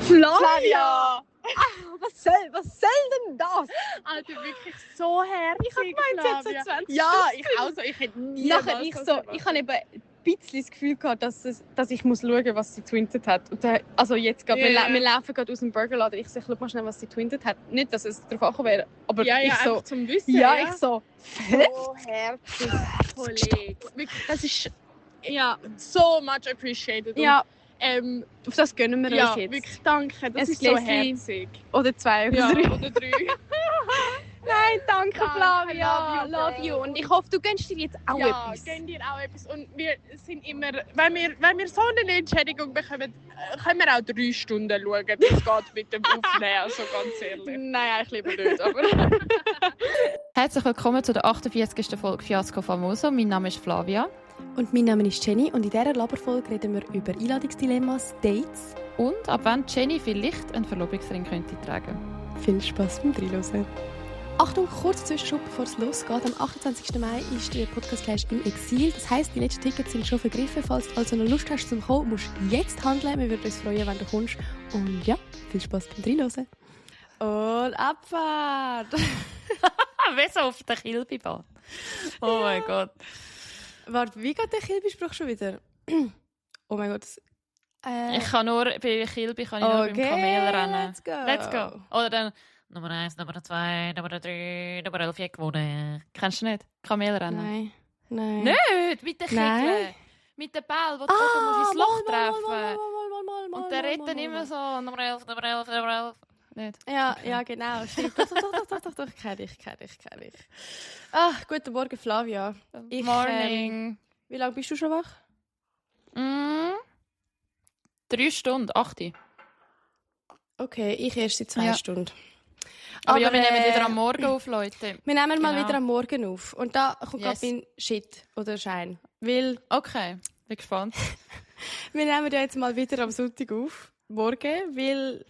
Flavia! Was soll denn das? Alter, wirklich so herzig, Ich habe gemeint, sie hat so 20 Ja, ich auch so. Ich hätte nie Nachher ich habe eben ein bisschen das Gefühl gehabt, dass ich muss schauen, was sie getwintet hat. Und also jetzt gerade, wir laufen gerade aus dem Burgerladen. Ich sage, schau mal schnell, was sie getwintet hat. Nicht, dass es darauf angekommen wäre, aber ich so... zum Wissen. Ja, ich so... So herzig, Kollege. Wirklich, das ist so much appreciated. Ja, auf das gönnen wir Ja, uns jetzt. wirklich danke. Das Ein ist so Gläschen herzig. Oder 2 oder Ja, 3. oder 3. Nein, danke Flavia. Love you, bro. Und ich hoffe, du gönnst dir jetzt auch Ja, etwas. gönn dir auch etwas. Und wir sind immer, wenn wir so eine Entschädigung bekommen, können wir auch 3 Stunden schauen, wie es geht mit dem Aufnehmen, also ganz ehrlich. Nein, eigentlich lieber nicht, aber... Herzlich willkommen zu der 48. Folge Fiasco Famoso. Mein Name ist Flavia. Und mein Name ist Jenny und in dieser Laberfolge reden wir über Einladungsdilemmas, Dates. Und ab wann Jenny vielleicht einen Verlobungsring könnte tragen. Viel Spass beim Reinhören. Achtung, kurz Zwischenschub, bevor es losgeht. Am 28. Mai ist der Podcast Clash im Exil. Das heisst, die letzten Tickets sind schon vergriffen. Falls du also noch Lust hast zum Kommen, musst du jetzt handeln. Wir würden uns freuen, wenn du kommst. Und ja, viel Spass beim Reinhören. Und Abfahrt! Wie so auf der Kilbibahn. Oh mein Gott. Warte, wie geht der Kilby-Spruch schon wieder? Oh mein Gott. Ich kann nur bei Kilby nur beim Kamel rennen. Let's go. Oder dann Nummer 1, Nummer 2, Nummer 3, Nummer 11 gewonnen. Kennst du nicht? Kamel rennen? Nein. Nicht! Mit den Nein. Kickeln. Mit dem Ball, wo du oben musst ins Loch treffen. Und der redet dann immer so Nummer 11, Nummer 11, Nummer 11. Nicht? Ja, ja, genau. Stimmt. Doch. Kenn ich. Ach, guten Morgen, Flavia. Morning. Wie lange bist du schon wach? 3 Stunden, 8. Okay, ich erst seit 2 Stunden. Aber ja, wir nehmen wieder am Morgen auf, Leute. Wir nehmen mal Genau. wieder am Morgen auf. Und da kommt Yes. gerade mein Shit oder Schein. Weil Okay, bin gespannt. wir nehmen ja jetzt mal wieder am Sonntag auf. Morgen, weil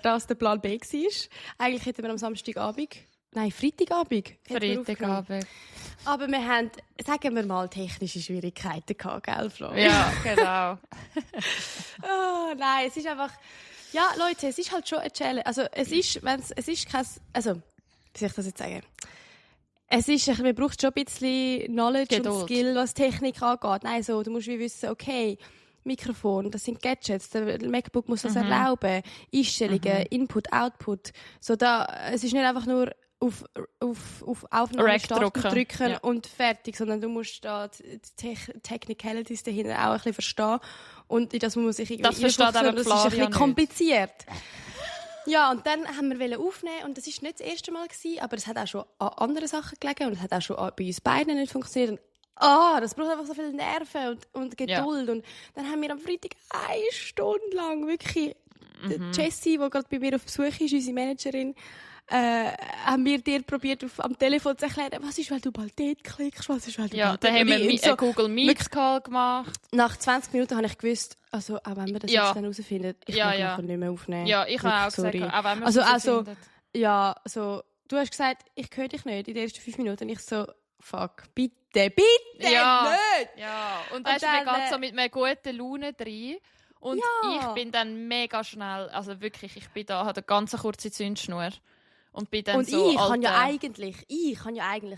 das der Plan B war. Eigentlich hätten wir am Samstagabend, nein, Freitagabend. hätten wir aufgenommen. Freitagabend. Aber wir haben, sagen wir mal, technische Schwierigkeiten gehabt, gell, Flo? Ja, genau. Oh, nein, es ist einfach... Ja, Leute, es ist halt schon eine Challenge. Also, es ist kein... Also, wie soll ich das jetzt sagen? Man braucht schon ein bisschen Knowledge Geduld. und Skill, was Technik angeht. Nein, so, du musst wie wissen, okay, Mikrofon, das sind Gadgets, der MacBook muss das erlauben, Einstellungen, Input, Output. So es ist nicht einfach nur auf Aufnahme Rec starten, drücken ja. und fertig, sondern du musst da die Technicalities dahinter auch ein bisschen verstehen. Und in das muss man sich irgendwie Das versteht einfuchsen, aber das ist ein Flavia bisschen kompliziert. Ja, und dann haben wir aufnehmen und das war nicht das erste Mal gewesen, aber es hat auch schon an anderen Sachen gelegen und es hat auch schon bei uns beiden nicht funktioniert. Und, das braucht einfach so viel Nerven und Geduld. Ja. Und dann haben wir am Freitag 1 Stunde lang wirklich Jessie, die gerade bei mir auf Besuch ist, unsere Managerin, haben wir dir probiert, am Telefon zu erklären, was ist, weil du bald dort klickst, was ist, weil du bald dann haben wir und einen Google Meet Call gemacht. Nach 20 Minuten habe ich gewusst, also auch wenn wir das jetzt dann herausfinden, ich kann nachher nicht mehr aufnehmen. Ja, ich habe auch sorry. gesagt, auch wenn wir also, du hast gesagt, ich höre dich nicht in den ersten 5 Minuten. Und ich so, fuck, bitte nicht! Ja, und weißt du, wir gehen so mit einer guten Laune rein. Und ich bin dann mega schnell, also wirklich, ich bin da, hatte eine ganz kurze Zündschnur. Und bin dann und so, ich habe ja eigentlich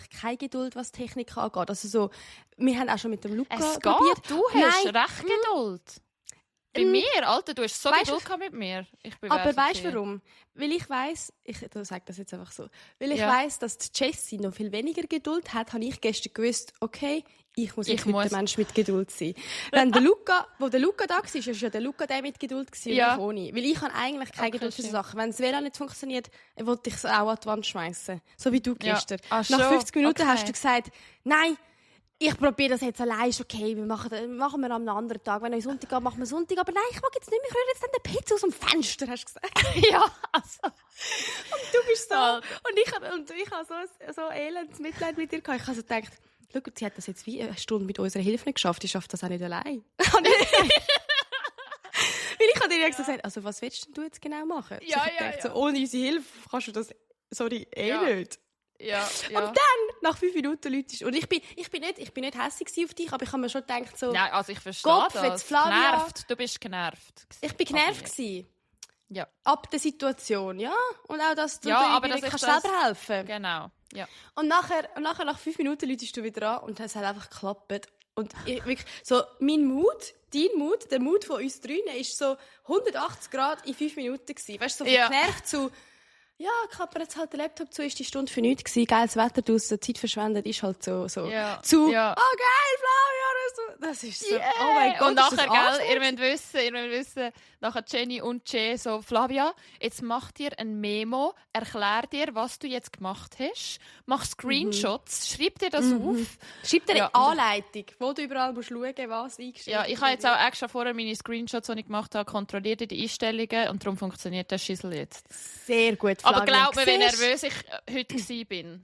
keine Geduld, was Technik angeht. Also so, wir haben auch schon mit dem Luca es probiert. geht, du hast recht Geduld. Bei mir, Alter, du hast so Weißt Geduld gehabt mit mir. Aber weißt du warum? Weil ich weiss, ich sage das jetzt einfach so, weil ich weiss, dass die Jessie noch viel weniger Geduld hat, habe ich gestern gewusst, okay, ich muss der Mensch mit Geduld sein. Wenn der Luca da war, ist ja der Luca der mit Geduld gewesen, und ich ohne. Weil ich habe eigentlich keine Geduld für so Sachen. Wenn das WLAN nicht funktioniert, wollte ich es auch an die Wand schmeißen. So wie du gestern. Ach, nach 50 Minuten hast du gesagt, nein, ich probiere das jetzt allein, ist okay, wir machen wir am anderen Tag. Wenn es Sonntag geht, machen wir Sonntag. Aber nein, ich mag jetzt nicht mehr, ich rühre jetzt dann den Pizza aus dem Fenster, hast du gesagt. Ja, also. Und du bist so. Und ich habe so elends Mitleid mit dir gehabt. Ich habe so gedacht, schau, sie hat das jetzt wie eine Stunde mit unserer Hilfe nicht geschafft, ich schaffe das auch nicht allein. Weil ich habe dir ja gesagt, also was willst du jetzt genau machen? Ja, ich gedacht, so, ohne unsere Hilfe kannst du das, nicht. Ja. Und dann, nach 5 Minuten läutest und ich bin nicht hässlich auf dich, aber ich habe mir schon gedacht, so... Nein, also ich verstehe Kopf, das. jetzt Flavia. Genervt. Du bist genervt. Ich bin genervt gewesen. Ja. Ab der Situation, ja. Und auch, dass du aber dir dass kannst ich das- selber helfen. Genau, ja. Und nachher nach 5 Minuten läutest du wieder an und es hat einfach geklappt. Und ich, wirklich, so, mein Mut, dein Mut, der Mut von uns drinnen ist so 180 Grad in 5 Minuten gewesen. Weißt du, so von genervt zu, ja, klappert jetzt halt der Laptop zu, ist die Stunde für nichts gewesen, geiles Wetter draussen, Zeit verschwendet, ist halt so Ja. zu, Ja. oh geil, Flavia, das ist so, oh mein Gott, Und ist das nachher, gell, anstrengend? ihr müsst wissen, nachher Jenny und Jay so, Flavia, jetzt mach dir ein Memo, erklär dir, was du jetzt gemacht hast, mach Screenshots, schreib dir das auf. Schreib dir eine Ja. Anleitung, wo du überall musst schauen, was eingeschrieben Ja, ich habe jetzt auch extra vorher meine Screenshots, die ich gemacht habe, kontrolliert in die Einstellungen und darum funktioniert der Schissel jetzt. Sehr gut, Aber Flavia. glaub mir, wie Siehst? nervös ich heute war.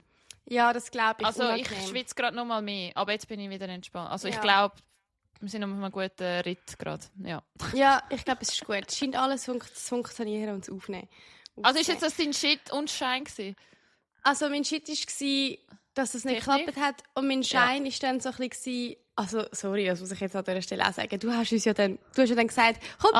Ja, das glaube ich. Also ich unangenehm. schwitze gerade noch mal mehr, aber jetzt bin ich wieder entspannt. Also ich Ja. glaube, wir sind auf einem guten Ritt gerade. Ja. Ja, ich glaube, es ist gut. Es scheint alles zu funktionieren und zu aufnehmen. Also ist jetzt das dein Shit und Schein gewesen? Also mein Shit war, dass es nicht Technik? geklappt hat. Und mein Schein war dann so ein bisschen... Also, sorry, das muss ich jetzt an dieser Stelle auch sagen. Du hast ja dann gesagt, komm,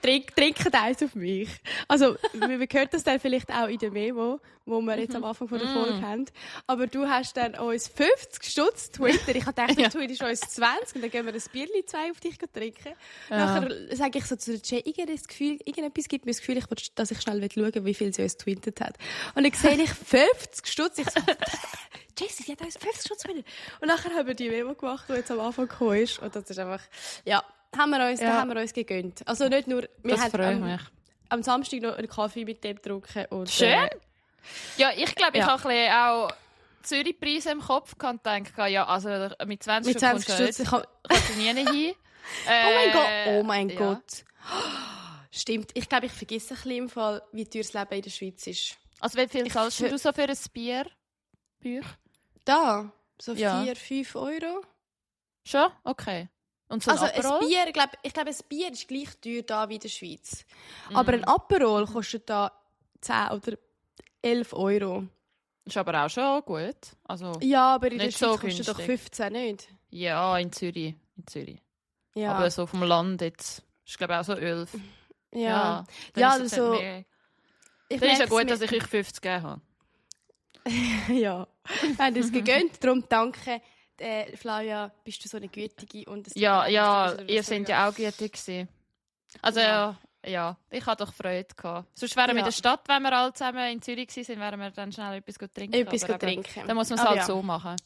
geht, trinkt eins auf mich. Also, man hört das dann vielleicht auch in der Memo, wo wir jetzt am Anfang von der Folge haben. Aber du hast dann uns 50 Stutz Twitter. Ich habe gedacht, du tweetest uns 20 und dann gehen wir ein Bierli 2 auf dich trinken. Nachher sage ich so zu der Jay, irgendetwas gibt mir das Gefühl, dass ich schnell schauen will, wie viel sie uns getweetet hat. Und dann sehe ich 50 Stutz. Ich so, Jessie, sie hat uns 50 Stutz getweetet. Und nachher haben wir die Memo gemacht, die jetzt am Anfang gekommen ist. Und das ist einfach, ja, da haben wir uns gegönnt. Also nicht nur, wir Das freut haben mich. am Samstag noch einen Kaffee mit dem getrunken. Und, Schön. Ja, ich glaube, ich Ja. habe ein bisschen auch Zürich-Preise im Kopf gehabt und denke, ja, also mit 20 mit 20 Stutz. kannst du nie hin. Oh mein ja. Gott. Stimmt. Ich glaube, ich vergesse ein bisschen im Fall, wie teuer das Leben in der Schweiz ist. Also wie viel zahlst du so für ein Bier? Da? So Ja. 4-5 Euro? Schon? Okay. Und so ein Also Aperol? ein Bier, ich glaube, ein Bier ist gleich teuer da wie in der Schweiz. Aber ein Aperol kostet da 10 oder 11 Euro. Ist aber auch schon gut. Also, Ja, aber in der Nicht Schweiz so kostet doch günstig. 15, nicht? ja, in Zürich. Ja. Aber so vom Land jetzt. Ist glaube ich auch so 11. ja. Dann Ja, ist es also, halt mehr. Ich Dann ist ja merke gut, es dass ich euch 50 gegeben habe. Ja, wir haben uns gegönnt. Darum danke, Flavia, bist du so eine Gütige. Und es tut mir Ja, leid, ja, dass du ihr so seid ja auch gütig gewesen. Also ja, ich hatte doch Freude gehabt. Sonst wären wir Ja. in der Stadt, wenn wir alle zusammen in Zürich waren, wären wir dann schnell etwas trinken. Etwas Aber eben, trinken. Dann muss man es Aber halt ja. so machen.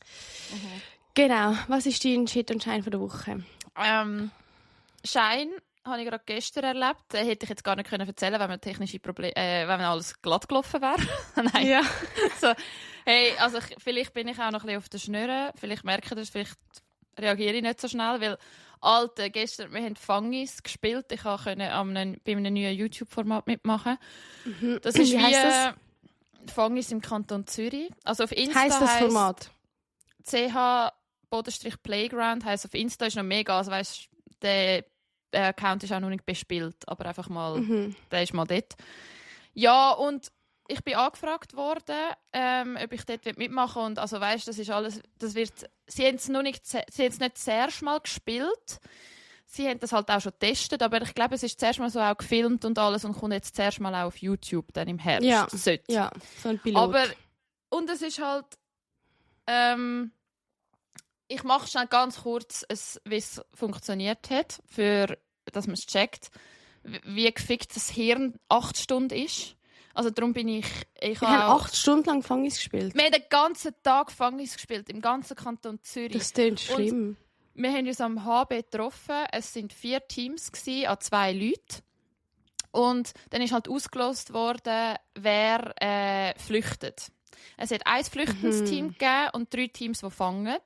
Genau. Was ist dein Shit und Schein von der Woche? Schein habe ich gerade gestern erlebt. Den hätte ich jetzt gar nicht erzählen können, wenn wir technische Probleme, wenn alles glatt gelaufen wäre. Nein. Ja. So, hey, also vielleicht bin ich auch noch ein bisschen auf der Schnurre. Vielleicht merke ich das, vielleicht reagiere ich nicht so schnell, weil gestern, wir haben Fangis gespielt. Ich konnte bei einem neuen YouTube-Format mitmachen. Das ist Wie heisst das? Fangis im Kanton Zürich. Also auf Insta Heisst das Format? ch_playground heisst auf Insta ist noch mega. Also weißt, der Account ist auch noch nicht bespielt, aber einfach mal, der ist mal dort. Ja, und ich bin angefragt worden, ob ich dort mitmachen will. Und also weißt, das ist alles, das wird, sie haben es nicht zuerst mal gespielt. Sie haben das halt auch schon getestet, aber ich glaube, es ist zuerst mal so auch gefilmt und alles und kommt jetzt zuerst mal auch auf YouTube dann im Herbst. Ja. Sollte. Ja, so ein Pilot. Aber, und es ist halt, ich mache schnell ganz kurz, wie es funktioniert hat, dass man es checkt, wie gefickt das Hirn 8 Stunden ist. Also darum bin ich wir haben 8 Stunden lang Fangis gespielt. Wir haben den ganzen Tag Fangis gespielt, im ganzen Kanton Zürich. Das klingt schlimm. Wir haben uns am HB getroffen. Es waren 4 Teams an 2 Leuten. Und dann ist halt ausgelost worden, wer flüchtet. Es hat ein flüchtendes Team gegeben und 3 Teams, die fangen.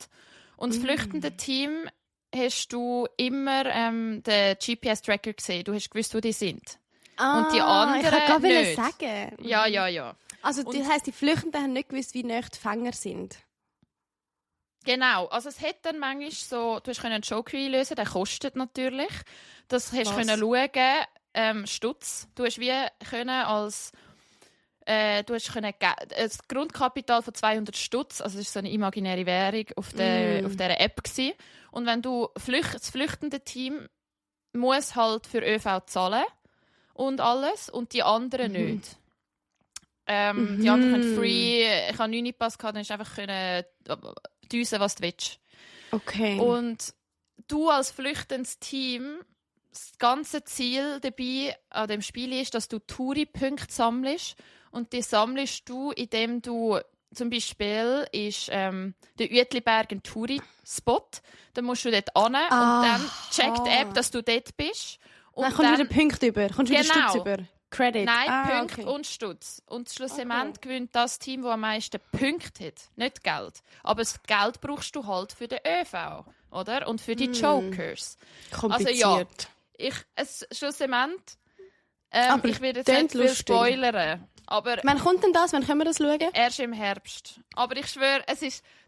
Und das flüchtende Team hast du immer den GPS-Tracker gesehen. Du hast gewusst, wo die sind. Und die anderen ich kann gerade nicht. sagen. Ja. Also das heisst, die Flüchtenden haben nicht gewusst, wie nah die Fänger sind. Genau, also es hat dann manchmal so, du hast einen Joker einlösen, der kostet natürlich. Das hast du können schauen, Stutz. Du hast wie können als das Grundkapital von 200 Stutz, also das ist so eine imaginäre Währung auf dieser App gewesen. Und wenn du das flüchtende Team muss halt für ÖV zahlen und alles und die anderen nicht. Die anderen können free, ich habe 9 Pass gehabt, dann ist einfach düsen, was du willst. Okay. Und du als flüchtendes Team, das ganze Ziel dabei an dem Spiel ist, dass du Touri-Punkte sammelst. Und die sammelst du, indem du zum Beispiel ist der Uetliberg ein Touri-Spot. Dann musst du dort hin und dann checkt die App, dass du dort bist. Und dann kommst du wieder Punkte über. Kommst du wieder Stutz über. Credit. Nein, Punkte und Stutz. Und schlussendlich gewinnt das Team, das am meisten Punkte hat. Nicht Geld. Aber das Geld brauchst du halt für den ÖV, oder? Und für die Jokers. Kompliziert. Also schlussendlich, aber ich werde jetzt nicht viel spoilern. Aber wann kommt denn das? Wann können wir das schauen? Erst im Herbst. Aber ich schwöre,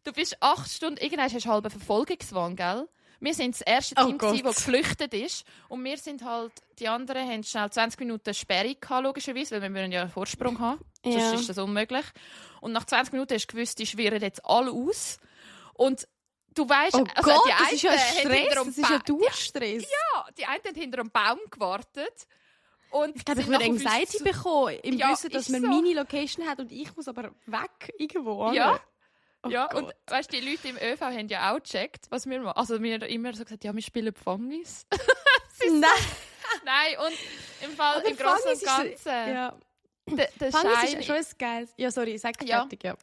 du bist 8 Stunden, irgendwann hast du halbe Verfolgungswahn, gell? Wir sind das erste Team, das geflüchtet ist. Und wir sind halt, die anderen haben schnell 20 Minuten Sperrung gehabt, logischerweise, weil wir müssen ja einen Vorsprung haben. Sonst ist das unmöglich. Und nach 20 Minuten hast du gewusst, die schwirren jetzt alle aus. Und du weißt, das ist ja Stress, das ist ja Durchstress. Ja, die einen haben hinter einem Baum gewartet. Und ich glaube, ich würde Anxiety bekommen, im Wissen, dass man meine Location hat und ich muss aber weg irgendwo. Ja. Ja, und weißt du, die Leute im ÖV haben ja auch gecheckt, was wir machen. Also wir haben immer so gesagt, ja, wir spielen Gefängnis. Nein, und im Fall, im Großen und Ganzen. Der Schein ist schon ein geiles. Ja, sorry, sag fertig, ja.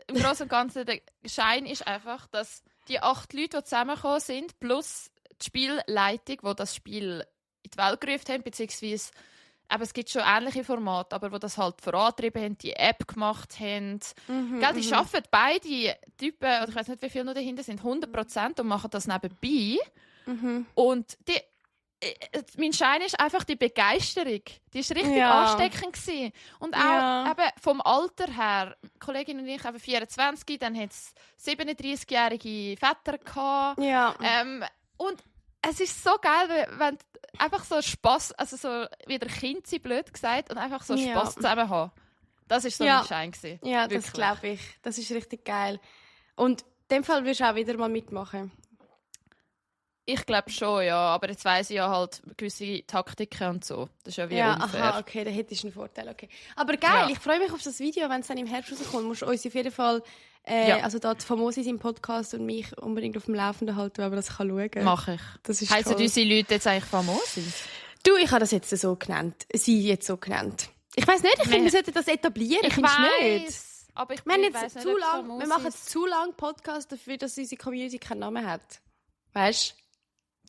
Im Großen und Ganzen, der Schein ist einfach, dass die 8 Leute, die zusammengekommen sind, plus die Spielleitung, die das Spiel in die Welt gerufen haben, beziehungsweise aber es gibt schon ähnliche Formate, aber die das halt vorantrieben haben, die App gemacht haben. Die arbeiten beide Typen, oder ich weiß nicht, wie viele noch dahinter sind, 100% und machen das nebenbei. Und mein Schein ist einfach die Begeisterung. Die war richtig ansteckend gewesen. Und auch eben vom Alter her, die Kollegin und ich, eben 24, dann hat es 37-jährige Väter gehabt. Ja. Und es ist so geil, wenn einfach so Spass, also so wieder Kind sein, blöd gesagt, und einfach so Spass zusammen haben. Das war so mein Schein gewesen. Ja, wirklich. Das glaube ich. Das ist richtig geil. Und in dem Fall wirst du auch wieder mal mitmachen. Ich glaube schon, ja. Aber jetzt weiss ich ja halt gewisse Taktiken und so. Das ist ja wie unfair. Aha, okay, da hättest du einen Vorteil. Okay. Aber geil, ich freue mich auf das Video, wenn es dann im Herbst rauskommt. Du musst uns auf jeden Fall, also da die Famosis im Podcast und mich unbedingt auf dem Laufenden halten, wenn man das schauen kann. Mache ich. Das ist heissen unsere Leute jetzt eigentlich Famosis? Du, ich habe das jetzt so genannt. Sie jetzt so genannt. Ich weiss nicht, ich finde, wir sollten das etablieren. Ich weiss. Aber ich wir machen zu lange Podcast dafür, dass unsere Community keinen Namen hat. Weißt du?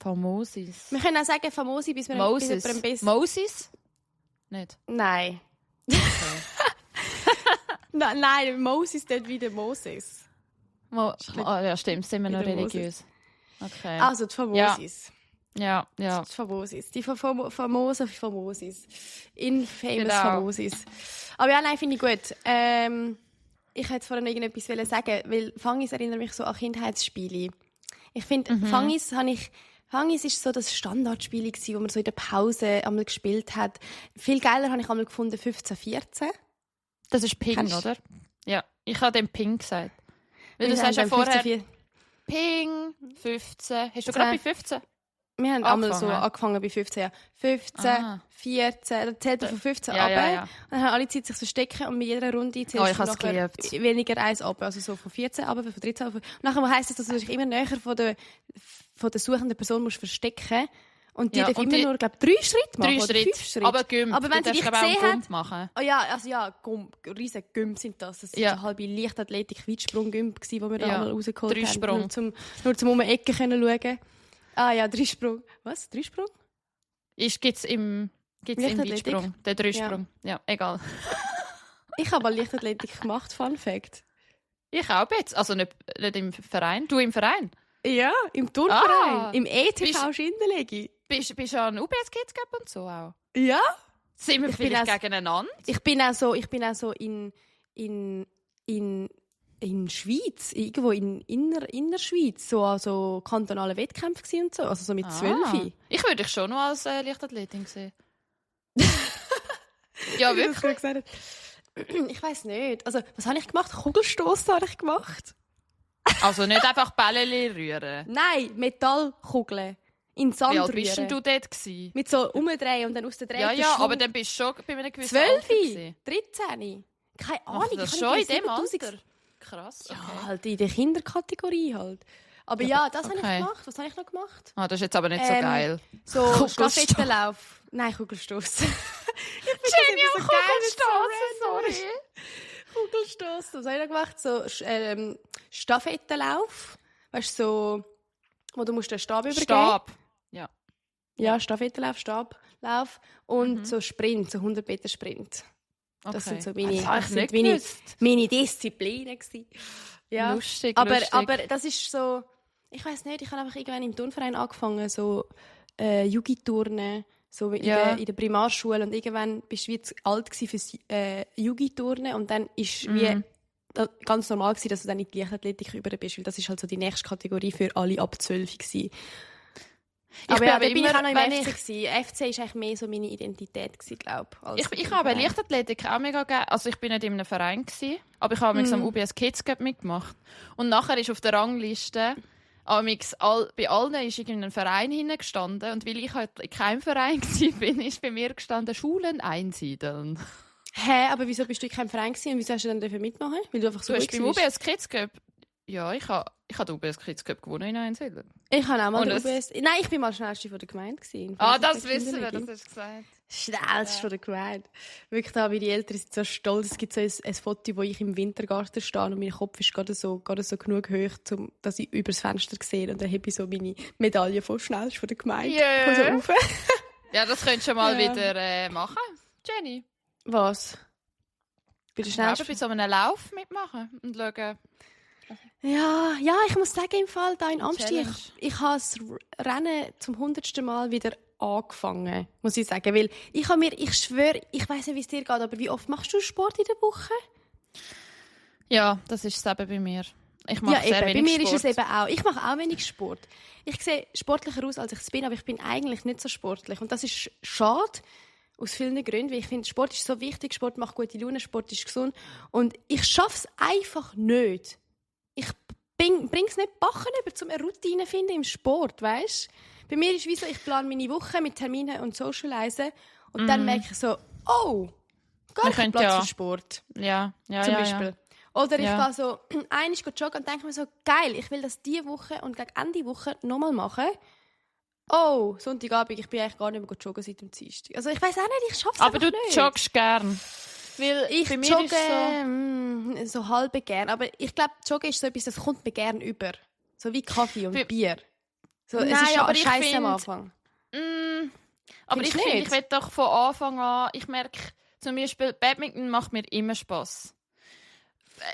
Famosis. Wir können auch sagen Famosi, bis wir jemandem besser... Moses? Nicht? Nein. Okay. Nein, Moses dort wieder Moses. Ja, stimmt. Sind wir noch religiös. Okay. Also die Famosis. Ja. Die Famosis. Die famosen Famosis. Infamous genau. Famosis. Aber ja, nein, finde ich gut. Ich hätte vorhin noch irgendetwas sagen, weil Fangis erinnert mich so an Kindheitsspiele. Ich finde, Fangis war so das Standardspiel, das man so in der Pause einmal gespielt hat. Viel geiler habe ich einmal gefunden 15-14. Das ist Ping, oder? Ja, ich habe dem Ping gesagt. Weil du sagst ja vorher 15, Ping, 15. Hast du gerade bei 15? Wir haben einmal so angefangen bei 15. Ja. 15, 14, dann zählt er von 15 ab. Ja. Und dann haben alle Zeit sich verstecken und mit jeder Runde zählst du nachher weniger eins ab. Also so von 14 ab, von 13 ab. Und nachher heisst es, dass du dich immer näher von der suchenden Person musst verstecken. Und die darf immer nur, glaube ich, 3 Schritte machen. 3 Schritte. Aber Gümp. Aber wenn sie dich gesehen hat... machen. Oh ja, also ja, riesen Gümp sind das. Das sind so halbe Leichtathletik-Weitsprung-Gümp, die wir da einmal rausgeholt haben. 3 Sprung. Nur zum um die Ecke schauen. Ah ja, 3 Sprung. Was? 3 Sprung? Gibt's im Weitsprung. Der 3 Sprung. Ja, egal. Ich habe Leichtathletik gemacht, Fun Fact. Ich auch jetzt. Also nicht im Verein. Du im Verein? Ja, im Turnverein. Im ETV Schindelegi. Bist du an UBS Kids Cup und so auch? Ja. Sind wir vielleicht gegeneinander? Ich bin auch so in Schweiz, irgendwo in Innerschweiz, so kantonale Wettkämpfe und so, also so mit 12. Ich würde dich schon noch als Leichtathletin sehen. Ja, wirklich? Ich weiss nicht. Also, was habe ich gemacht? Kugelstoss habe ich gemacht. Also nicht einfach Bälle rühren? Nein, Metallkugeln. in den Sand Wie alt bist rühren. denn du dort gewesen? Mit so umdrehen und dann aus der Dreh. Ja, aber dann bist du schon bei einem gewissen 12, Alter gewesen. 13. Keine Ach, Ahnung. das ich schon habe in dem 7000 Alter? Krass, okay. Ja, halt in der Kinderkategorie halt. Aber ja, das habe ich okay. gemacht. Was habe ich noch gemacht? Ah, das ist jetzt aber nicht so geil. So Kugelstoss. Stafettenlauf. Nein, Kugelstoss. Jenny, so sorry. Kugelstoss. Was habe ich noch gemacht? So Stafettenlauf. Weißt du, so, wo du musst den Stab übergeben. Stab. Ja, Stafettenlauf, Stablauf. Und so Sprint, so 100 Meter Sprint. Okay. Das sind so Das habe ich nicht meine, gewusst. meine Disziplinen gewesen. Ja. Lustig. Aber das ist so, ich weiß nicht, ich habe einfach irgendwann im Turnverein angefangen, so Jugendturnen, so in der Primarschule, und irgendwann bist du wie zu alt gewesen fürs Jugendturnen, und dann ist wie ganz normal gewesen, dass du dann in die Leichtathletik über bist, weil das ist halt so die nächste Kategorie für alle ab 12 gewesen. Aber ja, da bin ich auch noch im FC gewesen. FC war eigentlich mehr so meine Identität gewesen, glaube ich. Ich habe Leichtathletik auch mega gerne. Also ich bin nicht in einem Verein gewesen, aber ich habe am UBS Kids Cup mitgemacht. Und nachher ist auf der Rangliste bei allen ist irgendein Verein hingestanden, und weil ich halt in keinem Verein war, ist bei mir gestanden Schulen einsiedeln. Hä, aber wieso bist du in keinem Verein gewesen und wieso hast du dann mitmachen? Weil du einfach so Du hast gut beim warst? UBS Kids Cup. Ja, ich habe den UBS Kids Cup gewonnen in Einsiedeln. Ich habe auch mal Und den es- UBS... Nein, ich bin mal schnellste von der Gemeinde gewesen. Das wissen wir, das hast du gesagt. Schnellste von der Gemeinde. Wirklich, da meine Eltern sind so stolz. Es gibt so ein Foto, wo ich im Wintergarten stehe und mein Kopf ist gerade so genug hoch, dass ich über das Fenster sehe. Und dann habe ich so meine Medaille von schnellste von der Gemeinde. Ja. So rauf. Ja, das könntest du mal Ja. wieder machen, Jenny. Was? Bei der Aber schnellsten? bei so einem Lauf mitmachen und schauen. Ja, ich muss sagen, im Fall da in Amsti, Challenge. ich habe das Rennen zum 100. Mal wieder angefangen, muss ich sagen. Weil ich schwöre, ich weiss nicht, wie es dir geht, aber wie oft machst du Sport in der Woche? Ja, das ist es eben bei mir. Ich mache Ja, sehr eben. wenig Bei mir Sport. ist es eben auch. Ich mache auch wenig Sport. Ich sehe sportlicher aus, als ich es bin, aber ich bin eigentlich nicht so sportlich. Und das ist schade, aus vielen Gründen, weil ich finde, Sport ist so wichtig, Sport macht gute Laune, Sport ist gesund. Und ich schaffe es einfach nicht. Ich bringe es nicht backen über, um eine Routine zu finden im Sport, weißt? Bei mir ist es wie so, ich plane meine Woche mit Terminen und Socialisen und dann merke ich so, oh, gar kein Platz für Sport. Ja, Zum Beispiel. Ja. Oder ich Ja. gehe so einmal joggen und denke mir so, geil, ich will das diese Woche und gegen Ende Woche nochmal machen. Oh, Sonntagabend, ich bin eigentlich gar nicht mehr joggen seit dem Dienstag. Also ich weiss auch nicht, ich schaffe es Aber einfach du nicht. joggst gern. Weil Ich bei mir jogge ist so halb gern. Aber ich glaube, Joggen ist so etwas, das kommt mir gern über. So wie Kaffee und Bei- Bier. So, es Nein, ist schon aber ich scheiße am find- Anfang. Aber Findest ich du finde, nicht? ich will doch von Anfang an, ich merke zum Beispiel, Badminton macht mir immer Spass.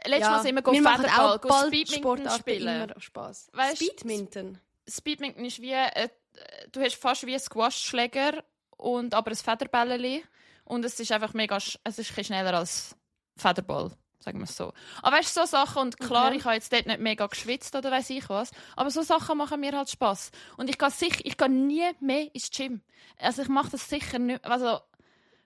Letztes Mal sind wir mir machen Federball, auch Speedminton Ballsportarten spielen. immer Spass. Weißt, Speedminton. Speedminton ist wie, du hast fast wie ein Squash-Schläger, aber ein Federbällchen. Und es ist einfach mega, es ist ein bisschen schneller als Federball, sagen wir es so. Aber weißt du, so Sachen, und klar, Okay. ich habe jetzt dort nicht mega geschwitzt oder weiss ich was, aber so Sachen machen mir halt Spass. Und ich gehe nie mehr ins Gym. Also ich mache das sicher nicht, also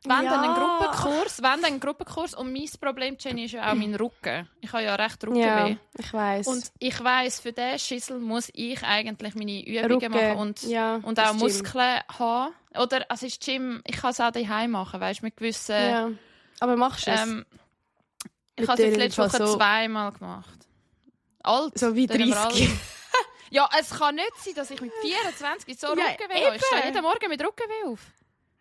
wenn Ja. dann einen Gruppenkurs, und mein Problem, Jenny, ist ja auch mein Rücken. Ich habe ja recht Rückenweh. Ja, ich weiss. Und ich weiss, für diesen Schissel muss ich eigentlich meine Übungen machen und auch das Gym. Muskeln haben. Oder, also das Gym, ich kann es auch daheim machen, weißt du, mit gewissen... Ja. Aber machst du es? Ich habe es jetzt Mit letzte dem Woche so- 2-mal gemacht. Alt. So wie dann haben wir 30. alle- Ja, es kann nicht sein, dass ich mit 24 so Ja, Rückenweh habe. Ich stehe eben. jeden Morgen mit Rückenweh auf.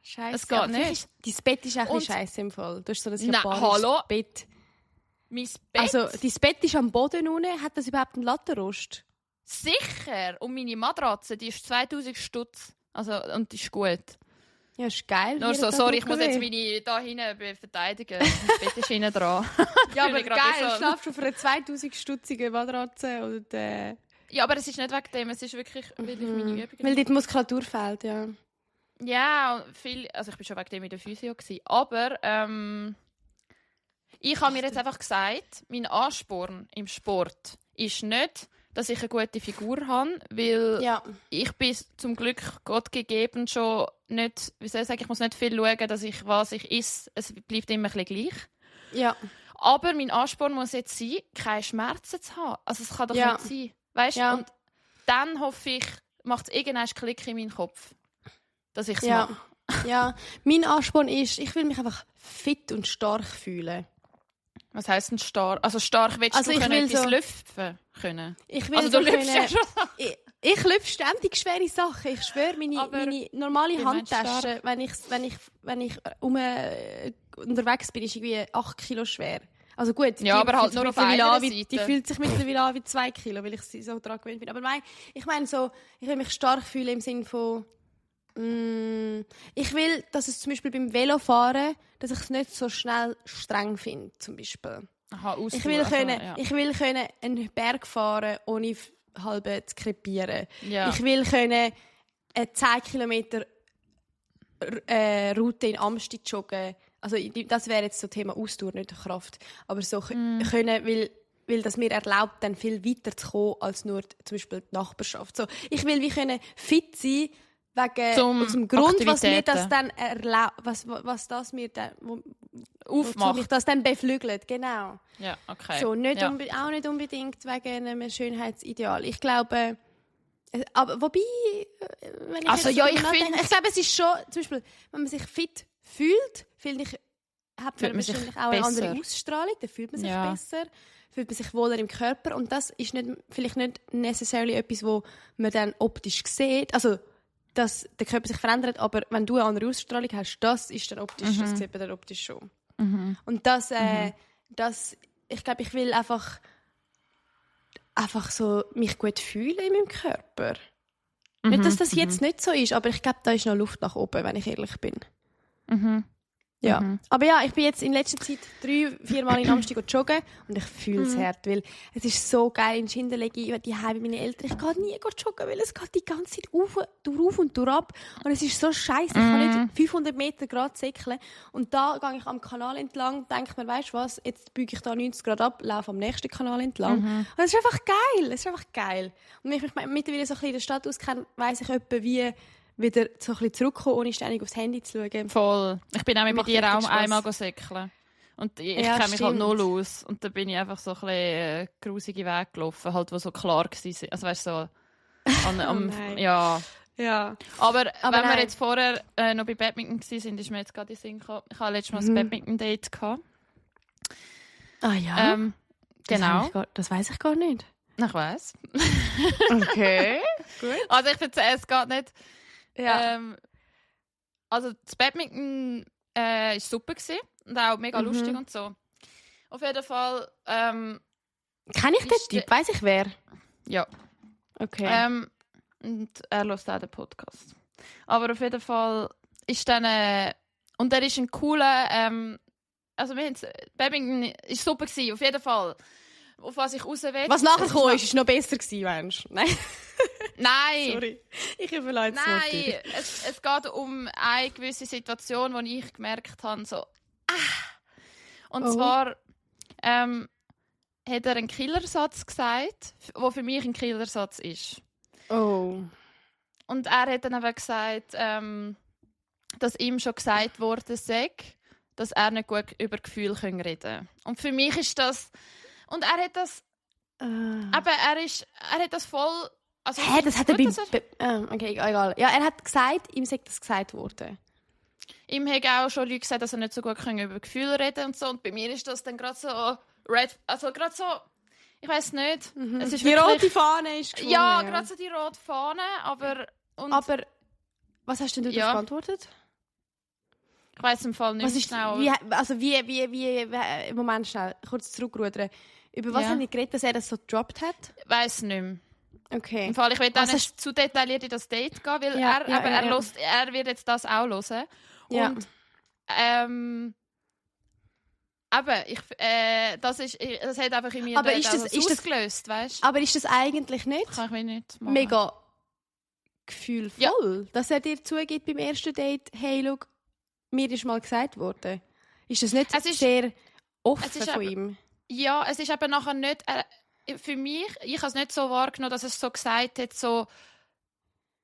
Scheiße. Es geht nicht. Dein Bett ist auch ein Und- bisschen scheiße im Fall. Du hast so ein Nein, japanisches hallo? Bett. Mein Bett, Also, dein Bett ist am Boden unten. Hat das überhaupt einen Lattenrost? sicher. Und meine Matratze, die ist 2000 Stutz. Also, und die ist gut. Ja, ist geil. Nur Hier so, hat sorry, ich muss jetzt Rückenweh. meine da hinten verteidigen. Das Bett ist hinten dran. Ja, fühle aber mich gerade geil. so- Schlafst du auf einer 2000-stutzigen Matratze? Und, Ja, aber es ist nicht wegen dem, es ist wirklich, weil ich meine Übungen... weil dir die Muskulatur fehlt, ja. Ja, viel, also ich bin schon wegen dem in der Physio gewesen. Aber ich habe mir jetzt einfach gesagt, mein Ansporn im Sport ist nicht, dass ich eine gute Figur habe, weil Ja. ich bin zum Glück Gott gegeben schon nicht, wie soll ich sagen, ich muss nicht viel schauen, dass ich, was ich esse, es bleibt immer ein bisschen gleich. Ja. Aber mein Ansporn muss jetzt sein, keine Schmerzen zu haben. Also es kann doch Ja. nicht sein. Weißt? Ja. Und dann hoffe ich, macht es irgendeinen Klick in meinen Kopf, dass ich es Ja. mache. Ja, mein Ansporn ist, ich will mich einfach fit und stark fühlen. Was heisst denn stark? Also stark willst Also du ich will etwas so- lüpfen können? Ich will Also so du lüpfst ja können, schon. ich lüpfe ständig schwere Sachen. Ich schwöre, Aber meine normale wie meinst du Handtasche, wenn ich unterwegs bin, ist irgendwie 8 Kilo schwer. Also gut, Ja, aber halt fühlt sich nur auf mittlerweile einer an Seite. Die fühlt sich mittlerweile an wie 2 Kilo, weil ich sie so daran gewöhnt bin. Aber ich meine so, ich will mich stark fühlen im Sinne von, ich will, dass es zum Beispiel beim Velofahren, dass ich es nicht so schnell streng finde, zum Beispiel. Aha, Ich will können einen Berg fahren, ohne halb zu krepieren. Ja. Ich will können eine 10 Kilometer Route in Amsti joggen. Also das wäre jetzt so Thema Ausdauer, nicht Kraft. Aber so können, weil das mir erlaubt, dann viel weiter zu kommen, als nur zum Beispiel die Nachbarschaft. So, ich will wie können fit sein, aus dem Grund, was mir das dann erlaubt, was das mir dann Aufmacht. mich das dann beflügelt, genau. Ja, okay. So, nicht ja. auch nicht unbedingt wegen einem Schönheitsideal. Ich glaube, aber wobei, wenn ich Also jetzt ja, darüber ich nachdenke, finde- ich glaube, es ist schon, zum Beispiel, wenn man sich fit fühlt, finde ich, hat Fühlt man man sich wahrscheinlich auch eine andere besser. Ausstrahlung, dann fühlt man sich Ja. besser, fühlt man sich wohler im Körper und das ist vielleicht nicht necessarily etwas, wo man dann optisch sieht, also dass der Körper sich verändert, aber wenn du eine andere Ausstrahlung hast, das ist dann optisch, das sieht man dann optisch schon. Und das, ich glaube, ich will einfach so mich gut fühlen in meinem Körper. Nicht, dass das jetzt nicht so ist, aber ich glaube, da ist noch Luft nach oben, wenn ich ehrlich bin. Ja. Aber ja, ich bin jetzt in letzter Zeit 3-4 Mal in Amsterdam joggen und ich fühle es hart, weil es ist so geil in Schindelegi, die Heim bei meinen Eltern. Ich gehe nie joggen, weil es geht die ganze Zeit auf und durch ab und es ist so scheiße. Ich kann nicht 500 Meter gerade säckeln und da gehe ich am Kanal entlang, denke mir, weißt du was, jetzt biege ich da 90 Grad ab, laufe am nächsten Kanal entlang. Und es ist einfach geil. Und wenn ich mich mittlerweile so ein bisschen in der Stadt auskenne, weiss ich etwa, wie wieder so ein bisschen zurückkommen, ohne ständig aufs Handy zu schauen. Voll. Ich bin auch mit Macht dir richtig auch Spass. einmal säckeln. Und ich Ja, kenne mich halt stimmt. null aus. Und dann bin ich einfach so ein bisschen grusige Weg gelaufen, halt, die so klar waren. Also weißt du, so... nein. Ja. Ja. Aber wenn wir nein. jetzt vorher noch bei Badminton waren, ist mir jetzt gerade in den Sinn gekommen. Ich hatte letztes Mal ein Badminton-Date gehabt. Ah ja? Genau. Das weiss ich gar nicht. Ich weiss. Okay. Gut. Also ich erzähle es gar nicht. Ja. Also das Badminton war super gewesen und auch mega lustig und so. Auf jeden Fall, Kenn ich den ist Typ? Weiss ich wer? ja. Okay. Und er hört auch den Podcast. Aber auf jeden Fall ist dann... und er ist ein cooler... also wir Badminton war super gewesen, auf jeden Fall. Auf was ich raus will. Was nachher kam, ist noch besser gewesen, meinst du? Nein. Nein! Sorry. Ich überleite es Nein! Es geht um eine gewisse Situation, wo ich gemerkt habe, so... Und zwar hat er einen Killersatz gesagt, der für mich ein Killersatz ist. Oh. Und er hat dann aber gesagt, dass ihm schon gesagt wurde, dass er nicht gut über Gefühle reden kann. Und für mich ist das... Und er hat das... Aber er hat das voll... Also Hä, das hat er gut, okay, egal. Ja, er hat gesagt, ihm sei das gesagt worden. Ihm haben auch schon Leute gesagt, dass er nicht so gut über Gefühle reden und so. Und bei mir ist das dann gerade so... Also gerade so... Ich weiss nicht. Es ist Die wirklich, rote Fahne ist geschwungen. Ja, gerade so die rote Fahne, aber... Aber was hast denn du Ja. darauf geantwortet? Ich weiss im Fall nicht Was mehr ist, genau. wie, Moment schnell, kurz zurückrudern. Über was Ja. haben die geredet, dass er das so gedroppt hat? Ich weiss nicht mehr. Okay. Im Fall, ich will auch Was nicht zu detailliert in das Date gehen, weil Ja, ja, aber ja, er, ja. hört, er wird jetzt das auch hören. Ja. Und aber das hat einfach in mir Aber das ist das- ausgelöst, weißt du? Aber ist das eigentlich nicht Kann ich mir nicht machen. mega gefühlvoll, dass er dir zugibt beim ersten Date, hey, schau, mir ist mal gesagt worden? Ist das nicht Es ist- sehr offen es ist von aber- ihm? Ja, es ist eben nachher nicht... für mich, ich habe es nicht so wahrgenommen, dass er es so gesagt hat, so...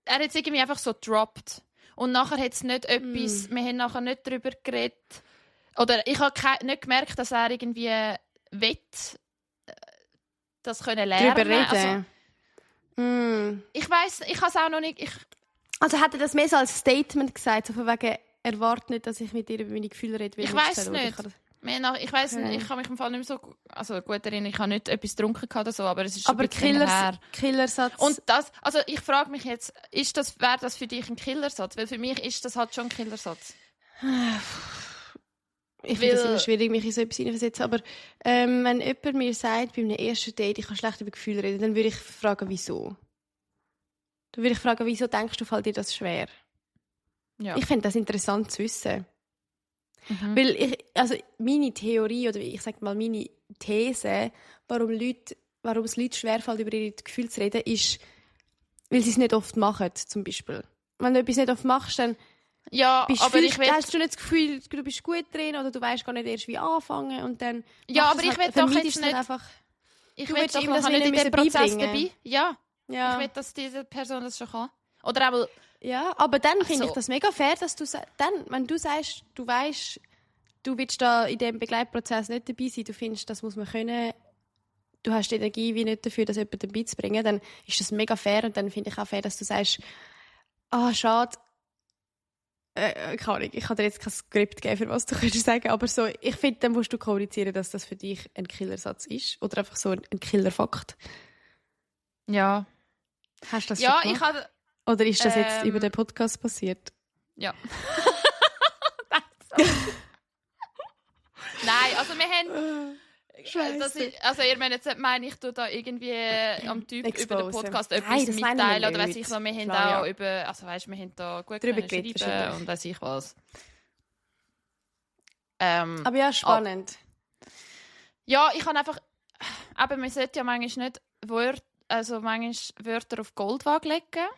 Er hat es irgendwie einfach so gedroppt. Und nachher hat es nicht etwas... Wir haben nachher nicht darüber geredet. Oder ich habe nicht gemerkt, dass er irgendwie das können lernen. Darüber reden? Also, Ich weiss, ich kann es auch noch nicht... Also hat er das mehr so als Statement gesagt, so von wegen, erwarte nicht, dass ich mit dir über meine Gefühle rede? Ich weiss nicht. Ich weiss nicht, ich kann mich im Fall nicht mehr so also gut erinnern, ich habe nicht etwas getrunken oder so, aber es ist schon ein bisschen her. Killersatz. Und das, also ich frage mich jetzt, wäre das für dich ein Killersatz? Weil für mich ist das halt schon ein Killersatz. Ich finde es immer schwierig, mich in so etwas hineinzusetzen, aber wenn jemand mir sagt, bei einem ersten Date, ich kann schlecht über Gefühle reden, dann würde ich fragen, wieso? Dann würde ich fragen, wieso denkst du, fällt dir das schwer? Ja. Ich finde das interessant zu wissen. Weil meine Theorie, oder ich sage mal meine These, warum es Leuten schwerfällt, über ihre Gefühle zu reden, ist, weil sie es nicht oft machen, zum Beispiel. Wenn du etwas nicht oft machst, dann hast du nicht das Gefühl, du bist gut drin oder du weißt gar nicht erst, wie anfangen und dann... Ja, aber ich will doch jetzt nicht... Ich will doch noch nicht in den Prozess dabei. Ja. Ich will, dass diese Person das schon kann. Oder auch... Ja, aber dann finde ich das mega fair, dass du wenn du sagst, du weißt, du willst da in diesem Begleitprozess nicht dabei sein, du findest, das muss man können, du hast die Energie wie nicht dafür, das jemandem beizubringen, dann ist das mega fair und dann finde ich auch fair, dass du sagst, schade, ich kann dir jetzt kein Skript geben, für was du könntest sagen, aber so, ich finde, dann musst du kommunizieren, dass das für dich ein Killersatz ist oder einfach so ein Killerfakt. Ja. Hast du das schon gemacht? Oder ist das jetzt über den Podcast passiert? Ja. Nein, also wir haben... ihr meint jetzt, ich tue da irgendwie am Typ über den Podcast etwas mitteilen oder weiss ich so, wir haben auch über... Also weißt, wir haben da gut drüber schreiben und weiss ich was. Aber ja, spannend. Ja, ich kann einfach... Aber man sollte ja manchmal nicht Wörter auf Goldwaage legen.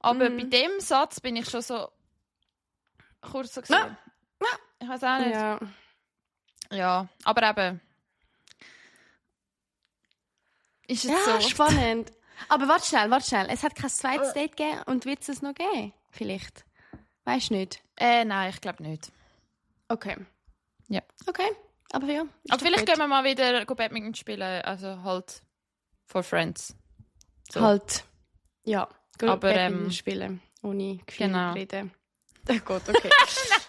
Aber bei dem Satz bin ich schon so kurz so gesehen. Ich weiß auch nicht. Ja, aber eben. Ist es so spannend. Aber warte schnell. Es hat kein zweites Date gegeben und wird es noch geben? Vielleicht. Weißt du nicht? Nein, ich glaube nicht. Okay. Ja. Okay. Aber ja. Aber vielleicht gehen wir mal wieder Badminton spielen. Also halt for friends. So. Halt. Ja. Aber spielen, ohne Gefühle reden. Oh Gott, okay.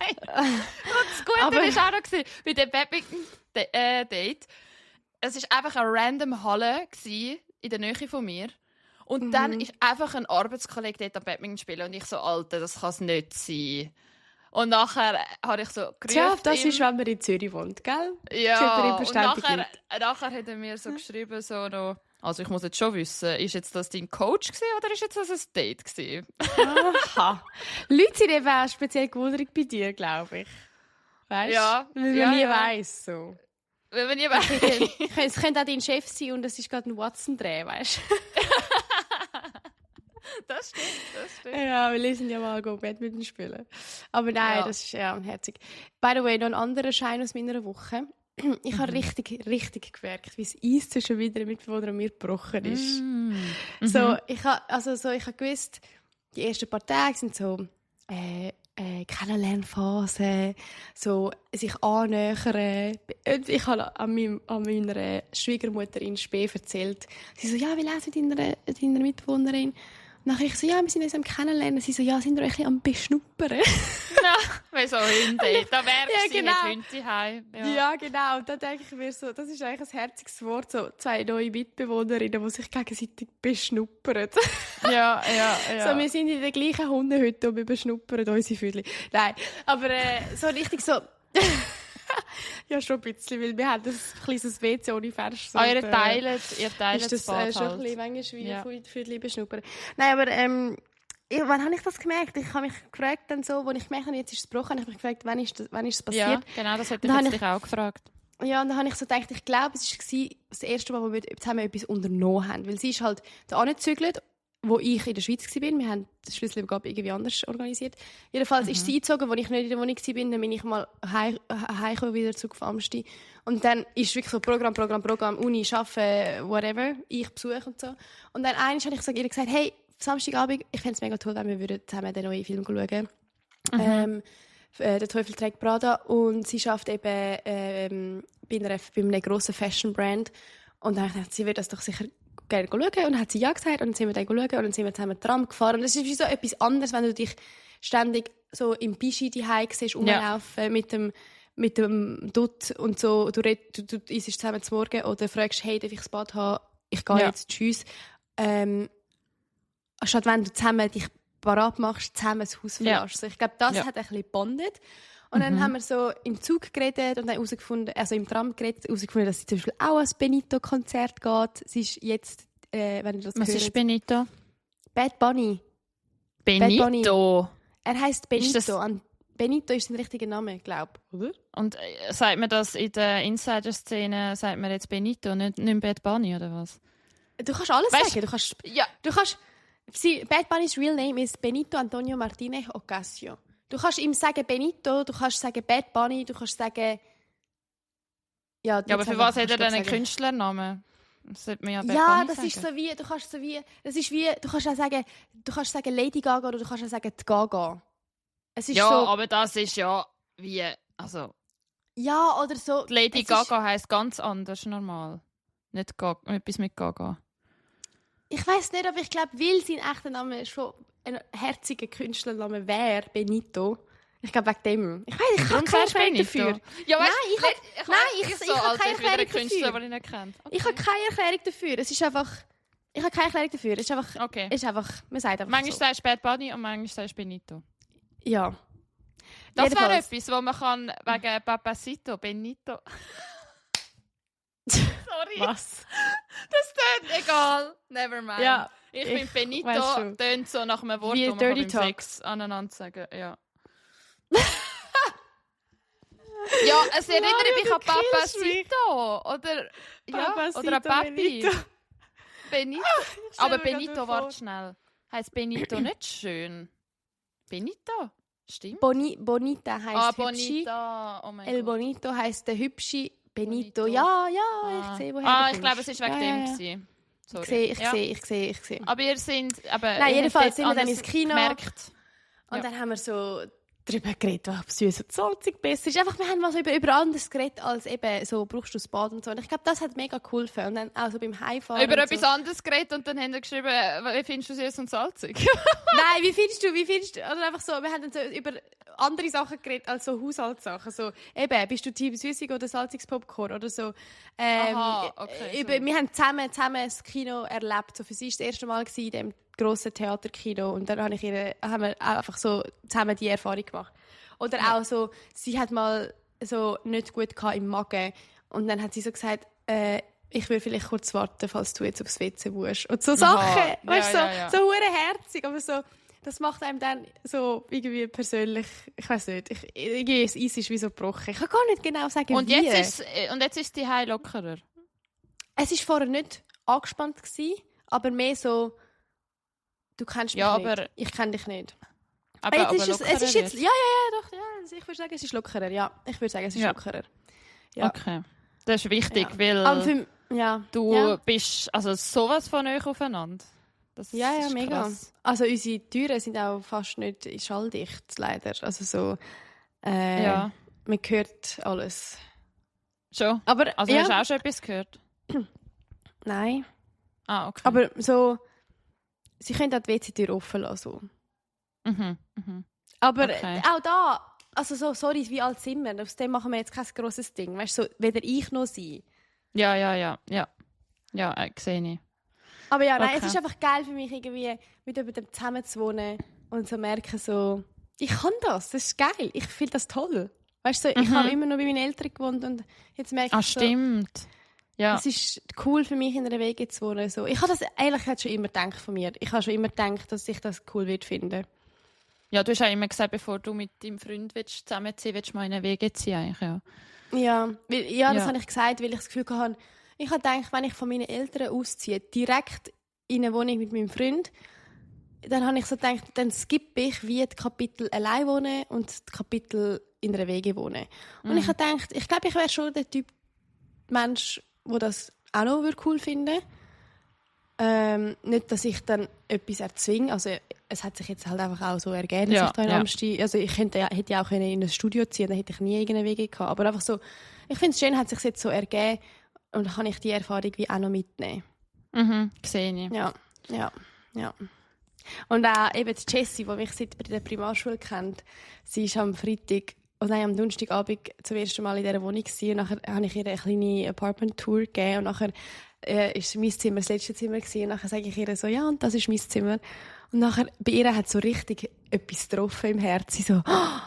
Nein. Und das Gute war auch noch bei dem Badminton-Date. Es war einfach eine random Halle in der Nähe von mir. Und dann ist einfach ein Arbeitskollege dort am Badminton spielen. Und ich so, Alter, das kann es nicht sein. Und nachher habe ich so gerufen. Tja, das ist, wenn man in Zürich wohnt, gell? Ja, und nachher hat er mir so geschrieben, so noch... Also ich muss jetzt schon wissen, ist jetzt das dein Coach gewesen, oder ist jetzt das ein Date gewesen? Aha. Leute sind eben auch speziell gewundert bei dir, glaube ich. Weißt du? Ja. Weil man nie weiss. So. Weil man nie weiss. Es könnte auch dein Chef sein und es ist gerade ein Watson-Dreh, weißt du? Das stimmt. Ja, wir lesen ja mal Badminton spielen. Aber nein, das ist herzig. By the way, noch ein anderer Schein aus meiner Woche. Ich habe richtig gemerkt, wie das Eis zwischen meinen Mitbewohnern und mir gebrochen ist. So, ich habe gewusst, die ersten paar Tage sind so Kennenlernphase, so sich annähern. Ich habe an meiner Schwiegermutter Spee erzählt. Sie so, ja, wie läuft es mit deiner Mitbewohnerin? Und dann ich so, ja, wir sind uns am Kennenlernen. Sie so, ja, sind wir ein bisschen am Beschnuppern? Ja, wie so Hunde. Da merkst du, mit Hunde heim. Ja, genau. Und dann denke ich mir so, das ist eigentlich ein herziges Wort, so 2 neue Mitbewohnerinnen, die sich gegenseitig beschnuppern. Ja. So, wir sind in der gleichen Hundehütte und wir beschnuppern unsere Füdli. Nein, aber so richtig so... Ja, schon ein bisschen, weil wir haben ein kleines WC ohne Fenster. Ihr teilt ist das Bad schon ein bisschen manchmal wie Füdli beschnuppern. Nein, aber wann habe ich das gemerkt? Ich habe mich gefragt, dann so, als ich gemerkt habe, jetzt ist es gebrochen, habe ich mich gefragt, wann ist es passiert? Ja, genau, das hätte ich dich auch gefragt. Ja, und dann habe ich so gedacht, ich glaube, es war das erste Mal, wo wir zusammen etwas unternommen haben. Weil sie ist halt da angezügelt, wo ich in der Schweiz war. Wir haben die Schlüsselübergabe irgendwie anders organisiert. Jedenfalls ist sie eingezogen, als ich nicht in der Wohnung war. Dann bin ich mal heimgekommen, wieder zu Amsti. Und dann ist wirklich so Programm, Uni, Arbeiten, whatever. Ich besuche und so. Und dann einmal habe ich ihr gesagt, hey, Samstagabend, ich fände es mega toll, wenn wir zusammen den neuen Film schauen. Der Teufel trägt Prada. Und sie arbeitet eben bei einem grossen Fashion-Brand. Und dann habe ich gedacht, sie würde das doch sicher gerne schauen. Und dann hat sie ja gesagt und dann sind wir dann schauen und dann sind wir zusammen Tram gefahren. Und das ist wie so etwas anderes, wenn du dich ständig so im Bischi daheim siehst, rumlaufen mit dem Dutt und so. Du isst zusammen zum Morgen oder fragst, hey, darf ich das Bad haben? Ich gehe jetzt, tschüss. Anstatt wenn du zusammen dich parat machst, zusammen das Haus verlässt. Ich glaube, das hat ein bisschen gebondet. Und dann haben wir so im Zug geredet und dann im Tram geredet, herausgefunden, dass sie zum Beispiel auch ans Benito-Konzert geht. Sie ist jetzt, wenn ihr das Was hört, ist Benito? Bad Bunny. Benito. Bad Bunny. Er heisst Benito. Ist das... Benito ist sein richtiger Name, glaube ich. Oder? Und sagt man das in der Insider-Szene, sagt man jetzt Benito, nicht Bad Bunny oder was? Du kannst alles sagen. Du kannst Bad Bunny's real name ist Benito Antonio Martinez Ocasio. Du kannst ihm sagen Benito, du kannst sagen Bad Bunny, du kannst sagen... Ja, aber für was hat er denn einen Künstlernamen? Das sollte man ja Bad Bunny das sagen. ist so wie, du kannst auch sagen Lady Gaga oder du kannst auch sagen die Gaga. Es ist ja, so, aber das ist ja wie, also... Ja, oder so... Lady Gaga heisst ganz anders, normal. Nicht etwas mit Gaga. Ich weiss nicht, aber ich glaube, weil sein echter Name schon ein herziger Künstlername wäre, Benito. Ich glaube, wegen dem. Ich weiss, ich habe keine Erklärung dafür. Ja, nein, ich habe keine Erklärung Künstler, dafür. Den ich nicht kennt. Okay. Ich habe keine Erklärung dafür. Es ist einfach... Ich habe keine Erklärung dafür. Es ist einfach... Okay. Es ist einfach... Man sagt einfach manchmal so. sagst du Bad Bunny und manchmal sagst du Benito. Ja. Das wäre Jedenfalls. etwas, wo man kann wegen Papacito, Benito... Sorry. Was? Das tönt egal. Never mind. Ja, ich bin Benito, weiss schon. tönt so nach einem Wort, Wie wo man Dirty beim Talk. Sex aneinander sagen. Ja. Ja, es erinnert mich an Papacito. Oder, Papacito, oder an Papi. Benito. Benito. Aber Benito, warte schnell. Heißt Benito nicht schön? Benito? Stimmt. Bonita heisst Hübschi. Bonita. Oh mein El Gott. Bonito heisst der Hübschi. Benito. Bonito. Ja, ich sehe, woher du ich glaube, kommst. es war wegen dem. Gewesen. Sorry. Ich sehe. Aber ihr sind... Nein, jedenfalls sind wir dann ins Kino. Gemerkt. Und dann haben wir so darüber geredet, ob süß und salzig besser ist. Einfach, wir haben mal so über anderes geredet, als eben so, brauchst du das Bad und so. Und ich glaube, das hat mega geholfen. Und dann auch so beim Heimfahren. Über und etwas so. anderes geredet und dann haben wir geschrieben, wie findest du süß und salzig? Nein, wie findest du, oder einfach so, wir haben dann so über andere Sachen geredet, als so Haushaltssachen. So, eben, bist du Team süßig oder salziges Popcorn oder so. Aha, okay, so. Wir haben zusammen das Kino erlebt. So, für sie war das erste Mal in dem grossen Theaterkino und dann haben wir einfach so zusammen die Erfahrung gemacht. Oder auch so, sie hat mal so nicht gut im Magen und dann hat sie so gesagt, ich will vielleicht kurz warten, falls du jetzt aufs WC musst. Und so Sachen, weißt du, so hure herzig, aber so, das macht einem dann so irgendwie persönlich, ich weiß nicht, irgendwie das Eis ist wie so gebrochen. Ich kann gar nicht genau sagen, und wie. Jetzt ist die Heim lockerer? Es war vorher nicht angespannt gewesen, aber mehr so, du kennst mich nicht, aber ich kenne dich nicht. Aber Es ist jetzt, ja, doch, ja, ich würde sagen, es ist lockerer, ja. Ich würde sagen, es ist lockerer. Ja. Okay. Das ist wichtig, Ja. weil Ja. du bist also sowas von euch aufeinander. Das Ja, ist mega. krass. Also unsere Türen sind auch fast nicht schalldicht, leider. Also so, Ja. man hört alles. Schon? Aber, Also ja, hast du auch schon etwas gehört? nein. Ah, okay. Aber so, sie können auch die WC-Tür offen lassen. So. Mhm. Aber Okay. auch da, also so, sorry, wie alt sind wir? Aus dem machen wir jetzt kein grosses Ding. Weißt du, so, weder ich noch sie. Ja. Ja, sehe ich. Aber ja, nein, Okay. es ist einfach geil für mich, irgendwie mit jemandem zusammen zu wohnen und zu merken, so, ich kann das ist geil, ich finde das toll. Weißt du, so, ich habe immer noch bei meinen Eltern gewohnt und jetzt merke ich so, Stimmt. Ja. es ist cool für mich, in einer WG zu wohnen. So. Ich habe das ehrlich schon immer gedacht von mir. Ich habe schon immer gedacht, dass ich das cool würde finden. Ja, du hast ja immer gesagt, bevor du mit deinem Freund zusammenziehen willst, du mal in eine WG ziehen. Eigentlich, ja. Ja, das Ja. habe ich gesagt, weil ich das Gefühl hatte, ich habe gedacht, wenn ich von meinen Eltern ausziehe, direkt in eine Wohnung mit meinem Freund, dann habe ich so gedacht, dann skippe ich wie die Kapitel allein wohnen und die Kapitel in einer WG wohnen. Und ich habe gedacht, ich glaube, ich wäre schon der Typ Mensch, der das auch noch cool finden würde. Nicht, dass ich dann etwas erzwinge. Also, es hat sich jetzt halt einfach auch so ergeben, dass Ja, ich da in ja. Amsti... Also, ich hätte ja auch in ein Studio ziehen können, dann hätte ich nie irgendeinen Weg gehabt. Aber einfach so, ich finde es schön, hat sich jetzt so ergeben und dann kann ich die Erfahrung wie auch noch mitnehmen. Sehe ich. Ja. Und auch eben die Jessie, die mich seit der Primarschule kennt, sie ist am am Donnerstagabend zum ersten Mal in dieser Wohnung gewesen. Und nachher habe ich ihr eine kleine Apartment-Tour gegeben und nachher ist mein Zimmer das letzte Zimmer gewesen. Und nachher sage ich ihr so, ja, und das ist mein Zimmer. Und nachher bei ihr hat so richtig etwas getroffen im Herzen. So, oh,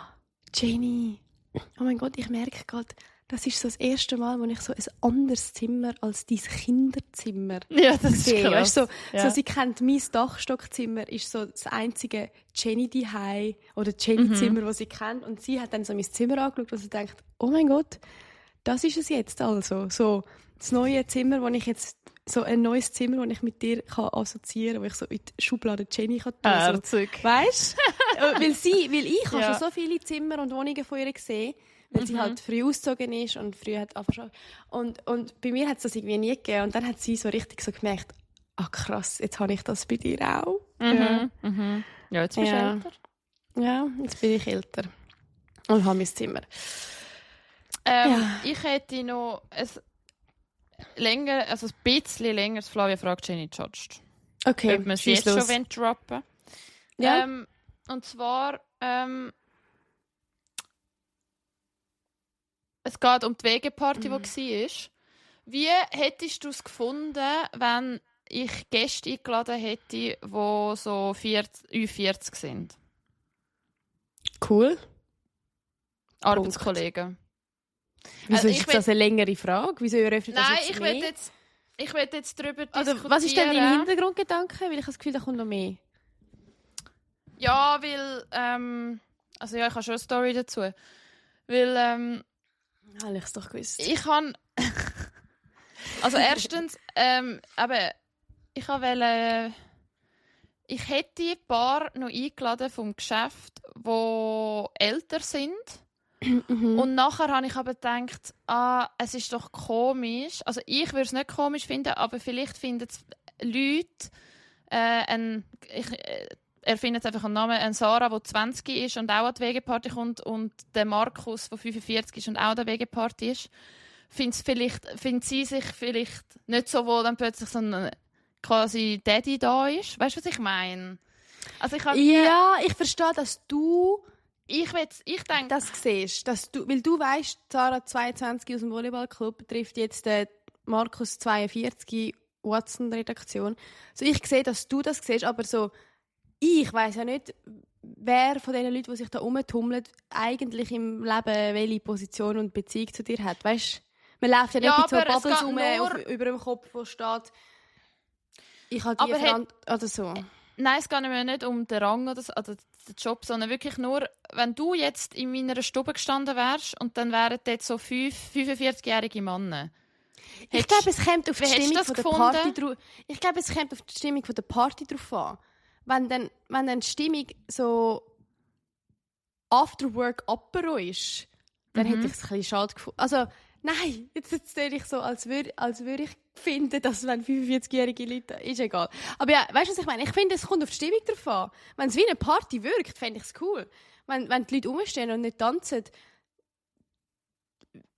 Jenny, oh mein Gott, ich merke gerade, das ist so das erste Mal, wo ich so ein anderes Zimmer als dein Kinderzimmer sehe. Weißt, so, sie kennt mein Dachstockzimmer, ist so das einzige Jenny-Zuhause oder Jenny-Zimmer, das sie kennt. Und sie hat dann so mein Zimmer angeschaut und sie denkt, oh mein Gott, das ist es jetzt also. So das neue Zimmer, wo ich jetzt so ein neues Zimmer, das ich mit dir assoziieren kann, wo ich so in die Schublade Jenny tun kann. So, weißt du? weil ich habe schon so viele Zimmer und Wohnungen von ihr gesehen, weil sie halt früh ausgezogen ist und früh hat angefangen. Und bei mir hat es das irgendwie nie gegeben. Und dann hat sie so richtig so gemerkt, krass, jetzt habe ich das bei dir auch. Ja, jetzt bist du älter. Ja, jetzt bin ich älter. Und habe mein Zimmer. Ich hätte noch ein bisschen länger Flavia fragt Jenny judged. Okay, ob wir es jetzt los. Schon droppen. Ja. Und zwar es geht um die Wegeparty, die war. Wie hättest du es gefunden, wenn ich Gäste eingeladen hätte, die so 40 sind? Cool. Arbeitskollegen. Wieso ist das eine längere Frage? Wieso eröffnet das jetzt mehr? Ich will jetzt darüber diskutieren. Was ist denn dein Hintergrundgedanke? Weil ich habe das Gefühl, da kommt noch mehr. Ja, weil... ich habe schon eine Story dazu. Weil... habe ich es doch gewusst. Ich habe... erstens... ich hätte ein paar noch eingeladen vom Geschäft, die älter sind. Und nachher habe ich aber gedacht, es ist doch komisch. Also ich würde es nicht komisch finden, aber vielleicht finden es Leute, erfindet einfach einen Namen, eine Sarah, die 20 ist und auch an die Wegeparty kommt, und der Markus, der 45 ist und auch an der Wegeparty ist, findet sie sich vielleicht nicht so wohl, wenn plötzlich so ein quasi Daddy da ist. Weißt du, was ich meine? Also ich verstehe, dass du ich denke, das siehst, weil du weißt, Sarah 22 aus dem Volleyballclub trifft jetzt den Markus 42 Watson-Redaktion. So, ich sehe, dass du das siehst, aber so, ich weiss ja nicht, wer von den Leuten, die sich da rumtummeln, eigentlich im Leben welche Position und Beziehung zu dir hat. Weißt, man läuft ja nicht mit so Bubbles über dem Kopf, wo steht, ich habe die oder so. Nein, es geht mir nicht um den Rang oder den Job, sondern wirklich nur, wenn du jetzt in meiner Stube gestanden wärst und dann wären dort so 45-jährige Männer. Ich glaube, es kommt auf die Stimmung von der Party drauf. Ich glaube, es kommt auf die Stimmung von der Party drauf an. Wenn dann die Stimmung so After-Work-Apero ist, dann hätte ich es ein bisschen schade gefunden. Also, nein, jetzt sehe ich so, als würde ich finden, dass wenn 45-jährige Leute... Ist egal. Aber ja, weißt du, was ich meine? Ich finde, es kommt auf die Stimmung drauf an. Wenn es wie eine Party wirkt, fände ich es cool. Wenn die Leute rumstehen und nicht tanzen,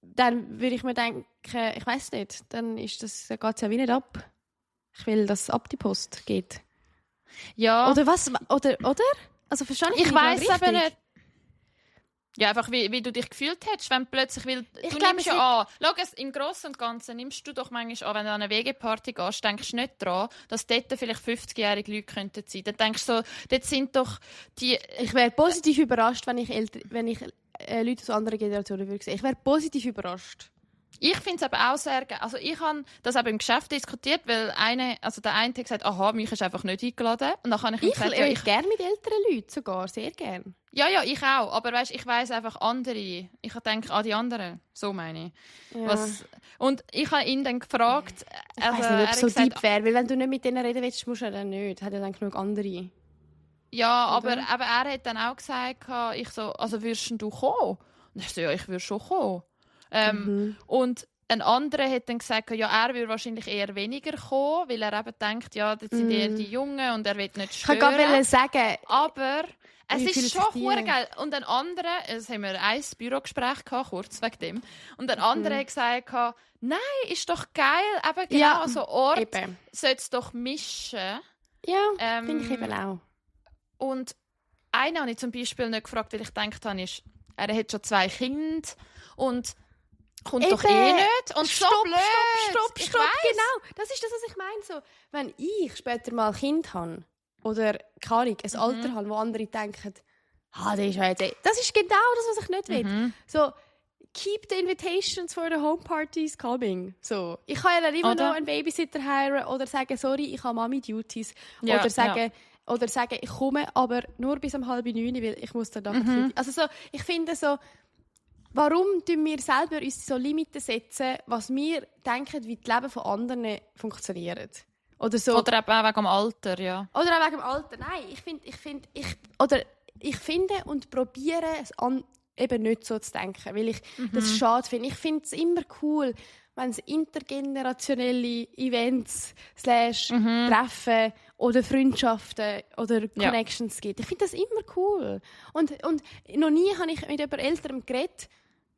dann würde ich mir denken, ich weiss nicht, dann geht es ja wie nicht ab. Ich will, dass es ab die Post geht. Ja. Oder was? Oder? Also verstehe ich weiss aber nicht. Ja, einfach wie du dich gefühlt hättest, wenn plötzlich... Weil du nimmst ja an. Schau, im Grossen und Ganzen nimmst du doch manchmal an, wenn du an eine Wegeparty gehst, denkst du nicht daran, dass dort vielleicht 50-jährige Leute könnten sein. Dann denkst du so, dort sind doch die... Ich wäre positiv überrascht, wenn ich Leute aus anderen Generationen würde sehen. Ich wäre positiv überrascht. Ich finde es aber auch sehr geil. Also ich habe das eben im Geschäft diskutiert, weil der eine hat gesagt, aha, mich ist einfach nicht eingeladen. Und dann habe ich ihm gesagt, ja, ich gerne mit älteren Leuten sogar, sehr gerne. Ja, ich auch. Aber weißt, ich weiss einfach andere. Ich denke an die anderen. So meine ich. Ja. Und ich habe ihn dann gefragt... Ich weiss nicht, ob es so deep wäre, weil wenn du nicht mit denen reden willst, musst du ja dann nicht. Hat ja dann genug andere. Ja, aber er hat dann auch gesagt, ich so, also würdest du kommen? Und ich so, ja, ich würde schon kommen. Und ein anderer hat dann gesagt, ja, er würde wahrscheinlich eher weniger kommen, weil er eben denkt, ja, das sind eher die Jungen und er will nicht stören. Ich kann gerade sagen, aber es ist schon verdammt geil. Und ein anderer, es haben wir ein Bürogespräch gehabt, kurz wegen dem, und ein anderer hat gesagt, nein, ist doch geil, eben genau so Ort sollte es doch mischen. Ja, finde ich eben auch. Und einen habe ich zum Beispiel nicht gefragt, weil ich gedacht habe, er hat schon 2 Kinder und kommt doch eh nicht. Und stopp, stopp. Genau, das ist das, was ich meine. So, wenn ich später mal ein Kind habe oder, keine Ahnung, ein Alter habe, wo andere denken, der ist ja jetzt... Das ist genau das, was ich nicht will. So, keep the invitations for the home parties coming. So. Ich kann ja dann immer noch einen Babysitter heiraten oder sagen, sorry, ich habe Mami-Duties. Oder sagen, ich komme, aber nur bis um 8:30, weil ich muss dann nachher Also so, ich finde so, warum tun wir selber uns so Limiten setzen, was wir denken, wie das Leben von anderen funktioniert? Oder so. Oder eben auch wegen dem Alter, ja. Oder auch wegen dem Alter. Nein, ich finde und probiere es eben nicht so zu denken, weil ich das schade finde. Ich finde es immer cool, wenn es intergenerationelle Events Treffen oder Freundschaften oder Connections gibt. Ich finde das immer cool. Und noch nie habe ich mit jemand Älterem geredet,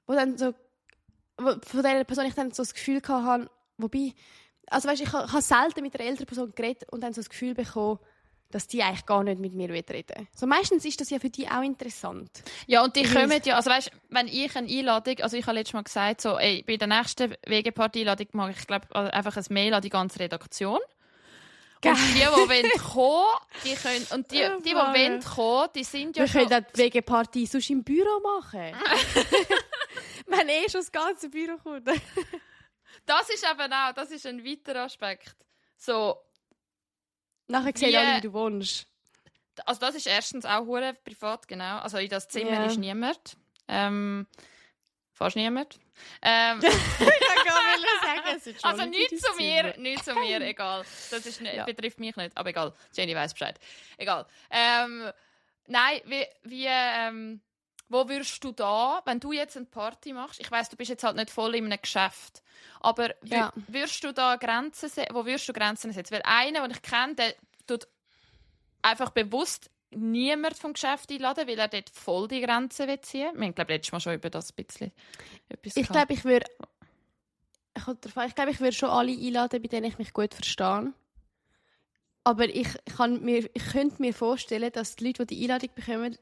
von der Person ich dann so das Gefühl hatte, wobei, also weißt, ich habe selten mit einer älteren Person geredet und dann so das Gefühl bekommen, dass die eigentlich gar nicht mit mir reden. So meistens ist das ja für die auch interessant. Ja, und die kommen ja, also weißt, wenn ich eine Einladung, also ich habe letztes Mal gesagt, so, bei der nächsten WG-Party-Einladung mache ich, glaube einfach ein Mail an die ganze Redaktion. Und die wollen kommen, die können, und die wollen kommen, die sind ja wir können die WG-Party sonst im Büro machen. Wenn schon das ganze Büro kommt. Das ist eben auch, das ist ein weiterer Aspekt. So, nachher sehen alle, wie du wohnst. Also das ist erstens auch hure privat, genau. Also in das Zimmer ist niemand. Fast niemand. Ich kann gar nicht sagen, es ist schon also nichts zu mir, egal. Das ist nicht, betrifft mich nicht, aber egal. Jenny weiss Bescheid. Egal. Nein, wo würdest du da, wenn du jetzt eine Party machst, ich weiss, du bist jetzt halt nicht voll in einem Geschäft, aber würdest du da Grenzen setzen? Wo würdest du Grenzen setzen? Weil einer, den ich kenne, der tut einfach bewusst niemand vom Geschäft einladen, weil er dort voll die Grenzen ziehen will. Wir haben, glaube ich, letztes Mal schon über das ein bisschen etwas Ich glaube, ich würde schon alle einladen, bei denen ich mich gut verstehe. Aber ich könnte mir vorstellen, dass die Leute, die die Einladung bekommen,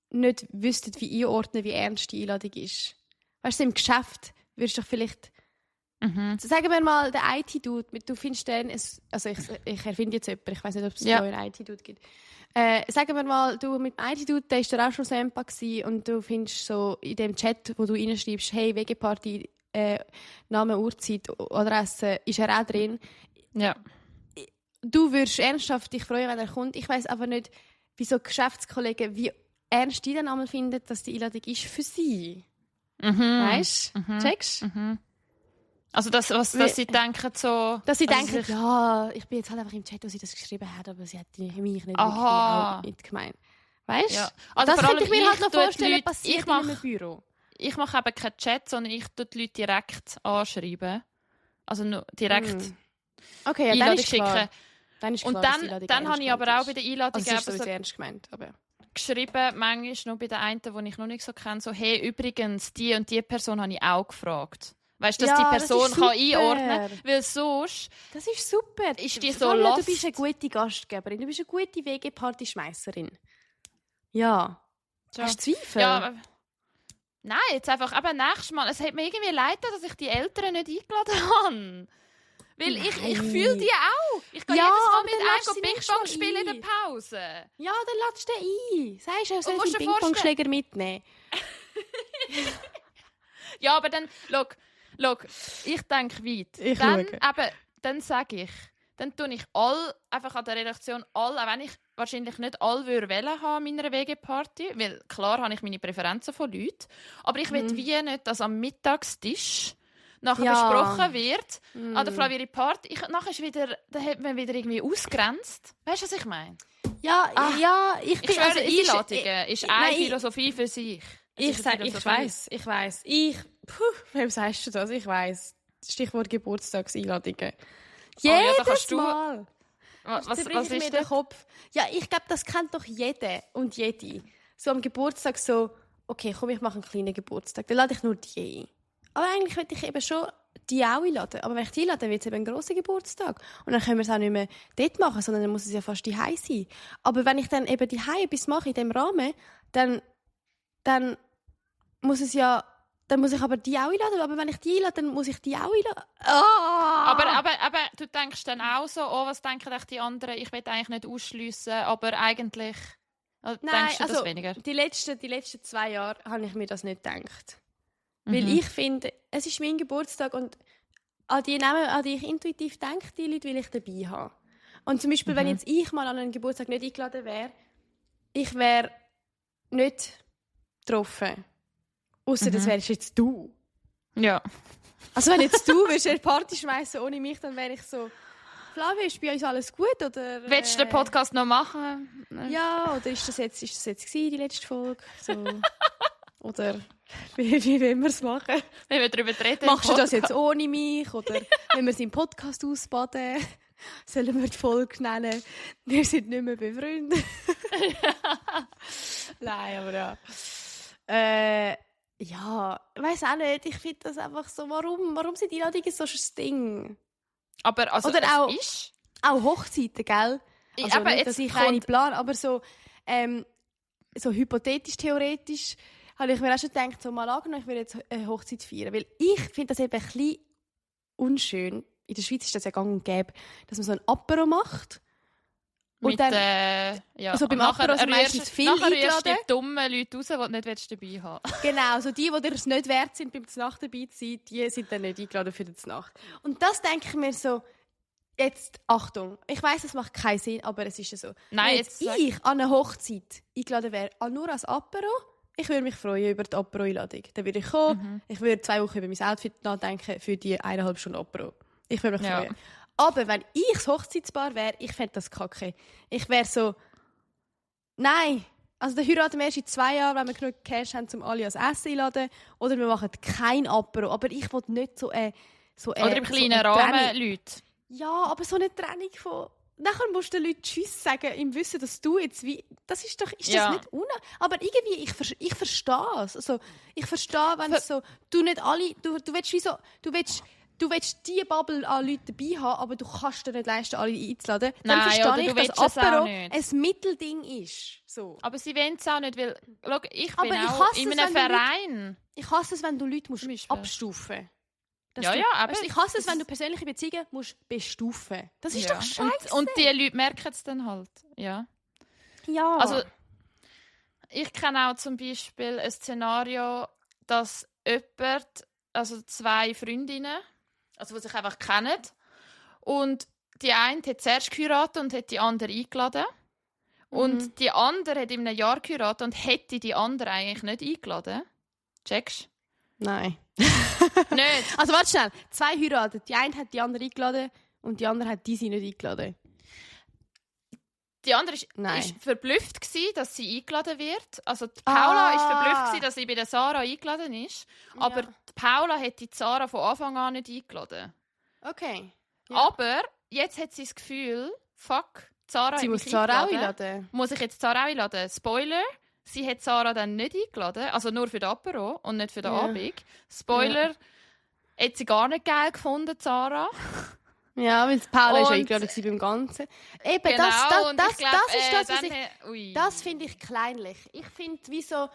nicht wüssten, wie einordnen, wie ernst die Einladung ist. Weißt du, im Geschäft würdest du doch vielleicht... Sagen wir mal, der IT-Dude, du findest den... Also ich erfinde jetzt jemanden, ich weiß nicht, ob es so einen IT-Dude gibt. Sagen wir mal, du mit dem IT-Dude, der war auch schon Sampa und du findest so in dem Chat, wo du reinschreibst, hey, WG-Party, Name, Uhrzeit, Adresse, ist er auch drin. Ja. Du würdest ernsthaft dich freuen, wenn er kommt. Ich weiss aber nicht, wieso Geschäftskollegen, wie ernst die dann einmal finden, dass die Einladung ist für sie. Weißt du? Checkst? Also dass sie denken so... Dass sie denken, ich bin jetzt halt einfach im Chat, wo sie das geschrieben hat, aber sie hat mich nicht wirklich auch nicht gemeint. Weißt du? Ja. Also das könnte ich mir halt noch vorstellen, passiert in einem Büro. Ich mache eben keinen Chat, sondern ich tue die Leute direkt anschreiben. Also nur direkt okay, ja, dann ist klar. Und dann habe ich aber auch bei der Einladung also so ernst gemeint, aber geschrieben, manchmal noch bei der einen, die ich noch nicht so kenne, so, hey, übrigens, die und die Person habe ich auch gefragt. Weißt du, dass die Person kann einordnen kann, weil sonst... Das ist super. Ist die so lost. Du bist eine gute Gastgeberin, du bist eine gute WG-Party-Schmeisserin. Ja. Hast du Zweifel? Ja, nein, jetzt einfach, aber nächstes Mal, es hat mir irgendwie leid, dass ich die Eltern nicht eingeladen habe. Weil ich fühle die auch. Ich gehe jedes Mal mit einem Ping-Pong spielen in der Pause. Ja, dann ladest du den ein. Sagst du, er soll den Ping-Pong-Schläger mitnehmen. Ja, aber dann, schau, ich denke weit. Dann sage ich, dann tue ich einfach an der Redaktion auch wenn ich wahrscheinlich nicht alle wählen haben in meiner WG-Party, weil klar habe ich meine Präferenzen von Leuten, aber ich will wie nicht, dass am Mittagstisch nachher besprochen wird, an der Flavieri Party, nachher hat man wieder irgendwie ausgrenzt. Weißt du, was ich meine? Ja, ich schwöre, Einladungen ist eine Philosophie für sich. Ich weiss. wem sagst du das? Ich weiss. Stichwort Geburtstagseinladungen. ja, da Jedes kannst du- Mal. Was Zerbrich ich mir ist den das? Kopf. Ja, ich glaube, das kennt doch jeder und jede. So am Geburtstag so, okay, komm, ich mache einen kleinen Geburtstag. Dann lade ich nur die ein. Aber eigentlich möchte ich eben schon die auch einladen. Aber wenn ich die einlade, dann wird es eben ein grosser Geburtstag. Und dann können wir es auch nicht mehr dort machen, sondern dann muss es ja fast daheim sein. Aber wenn ich dann eben daheim etwas mache in diesem Rahmen, dann muss es ja... Dann muss ich aber die auch einladen. Aber wenn ich die einlade, dann muss ich die auch einladen. Aber du denkst dann auch so, oh, was denken echt die anderen? Ich will eigentlich nicht ausschliessen, aber eigentlich denkst du das weniger? Die letzten 2 Jahre habe ich mir das nicht gedacht. Weil ich finde, es ist mein Geburtstag und an die Namen, an die ich intuitiv denke, die Leute will ich dabei haben. Und zum Beispiel, wenn jetzt ich mal an einen Geburtstag nicht eingeladen wäre, ich wäre nicht getroffen. Ausser das wärst jetzt du. Ja. Also wenn jetzt du willst eine Party schmeißen ohne mich, dann wäre ich so, Flavia, ist bei uns alles gut? Oder, Willst du den Podcast noch machen? Ja, oder ist das jetzt gewesen, die letzte Folge? So. Oder wie wollen wir es machen? Wenn wir darüber reden. Machst du das jetzt ohne mich? Oder wenn wir es im Podcast ausbaden? Sollen wir die Folge nennen? Wir sind nicht mehr befreundet. Nein, aber ja. Ja, ich weiss auch nicht. Ich finde das einfach so, warum sind die Einladungen so ein Ding? Aber also, Oder es auch- ist... Auch Hochzeiten, gell? Also aber nicht, jetzt dass ich kommt- eine plan, aber so hypothetisch, theoretisch, habe ich mir auch schon gedacht, so mal angenommen, ich will jetzt eine Hochzeit feiern. Weil ich finde das eben ein bisschen unschön. In der Schweiz ist das ja gang und gäbe, dass man so ein Apero macht. Und Mit, dann, ja. also beim Und nachher Apero sind rührst- meistens viel nachher rührst du die eingeladen. dummen Leute raus, die du nicht dabei haben willst. Genau, so die dir es nicht wert sind, beim Znacht dabei zu sein, die sind dann nicht eingeladen für die Znacht. Und das denke ich mir so, jetzt, Achtung, ich weiss, es macht keinen Sinn, aber es ist ja so. Nein, Wenn jetzt ich an einer Hochzeit eingeladen wäre, nur als Apero, ich würde mich freuen über die Apero-Einladung. Dann würde ich kommen, ich würde 2 Wochen über mein Outfit nachdenken für die 1,5 Stunden Apero. Ich würde mich Ja. freuen. Aber wenn ich das Hochzeitspaar wäre, ich fände das kacke. Ich wäre so, nein, also dann heiraten wir erst in 2 Jahren, wenn wir genug Cash haben, um alle ans Essen einladen. Oder wir machen kein Apero. Aber ich will nicht so eine Oder im kleinen eine Rahmen Trennung. Leute. Ja, aber so eine Trennung von... Nachher musst du den Leuten Tschüss sagen, im Wissen, dass du jetzt wie... Das ist doch... Ist Ja. das nicht Aber irgendwie, ich verstehe es. Also, ich verstehe, wenn es so... Du nicht alle... Du willst wie so... Du willst diese Bubble an Leuten dabei haben, aber du kannst dir nicht leisten, alle einzuladen. Dann Nein, verstehe oder ich, du dass willst es auch Apero nicht. ein Mittelding ist. So. Aber sie wollen es auch nicht, weil... Schau, ich Aber bin ich auch hasse in es, einem wenn du Verein. Ich hasse es, wenn du Leute musst Zum Beispiel. abstufen musst. Ja, ja, aber... Weißt du, ich hasse es, wenn du persönliche Beziehungen musst bestufen. Das ist Ja. doch scheiße. Und die Leute merken es dann halt. Ja. Ja. Also, ich kenne auch zum Beispiel ein Szenario, dass jemand, also 2 Freundinnen, also die sich einfach kennen, und die eine hat zuerst geheiratet und hat die andere eingeladen. Und die andere hat in einem Jahr geheiratet und hätte die andere eigentlich nicht eingeladen. Checkst Nein. du? Nicht. Also warte schnell. 2 heiraten. Die eine hat die andere eingeladen und die andere hat diese nicht eingeladen. Die andere Nein. ist verblüfft gsi, dass sie eingeladen wird. Also die Paula ist verblüfft gsi, dass sie bei der Sarah eingeladen ist. Aber die Paula hätte die Sarah von Anfang an nicht eingeladen. Okay. Ja. Aber jetzt hat sie das Gefühl, fuck, Sarah Sie hat muss mich Sarah auch eingeladen. einladen. Muss ich jetzt Sarah auch einladen? Spoiler, sie hat Sarah dann nicht eingeladen. Also nur für den Apero und nicht für den Ja. Abend. Spoiler, hat sie gar nicht geil gefunden, Sarah. Ja, weil Paula ist ja Und- eingeladen gewesen beim Ganzen. Eben, Genau, und das ich glaub, ist das, was dann ich... ui. Das finde ich kleinlich. Ich finde, wieso...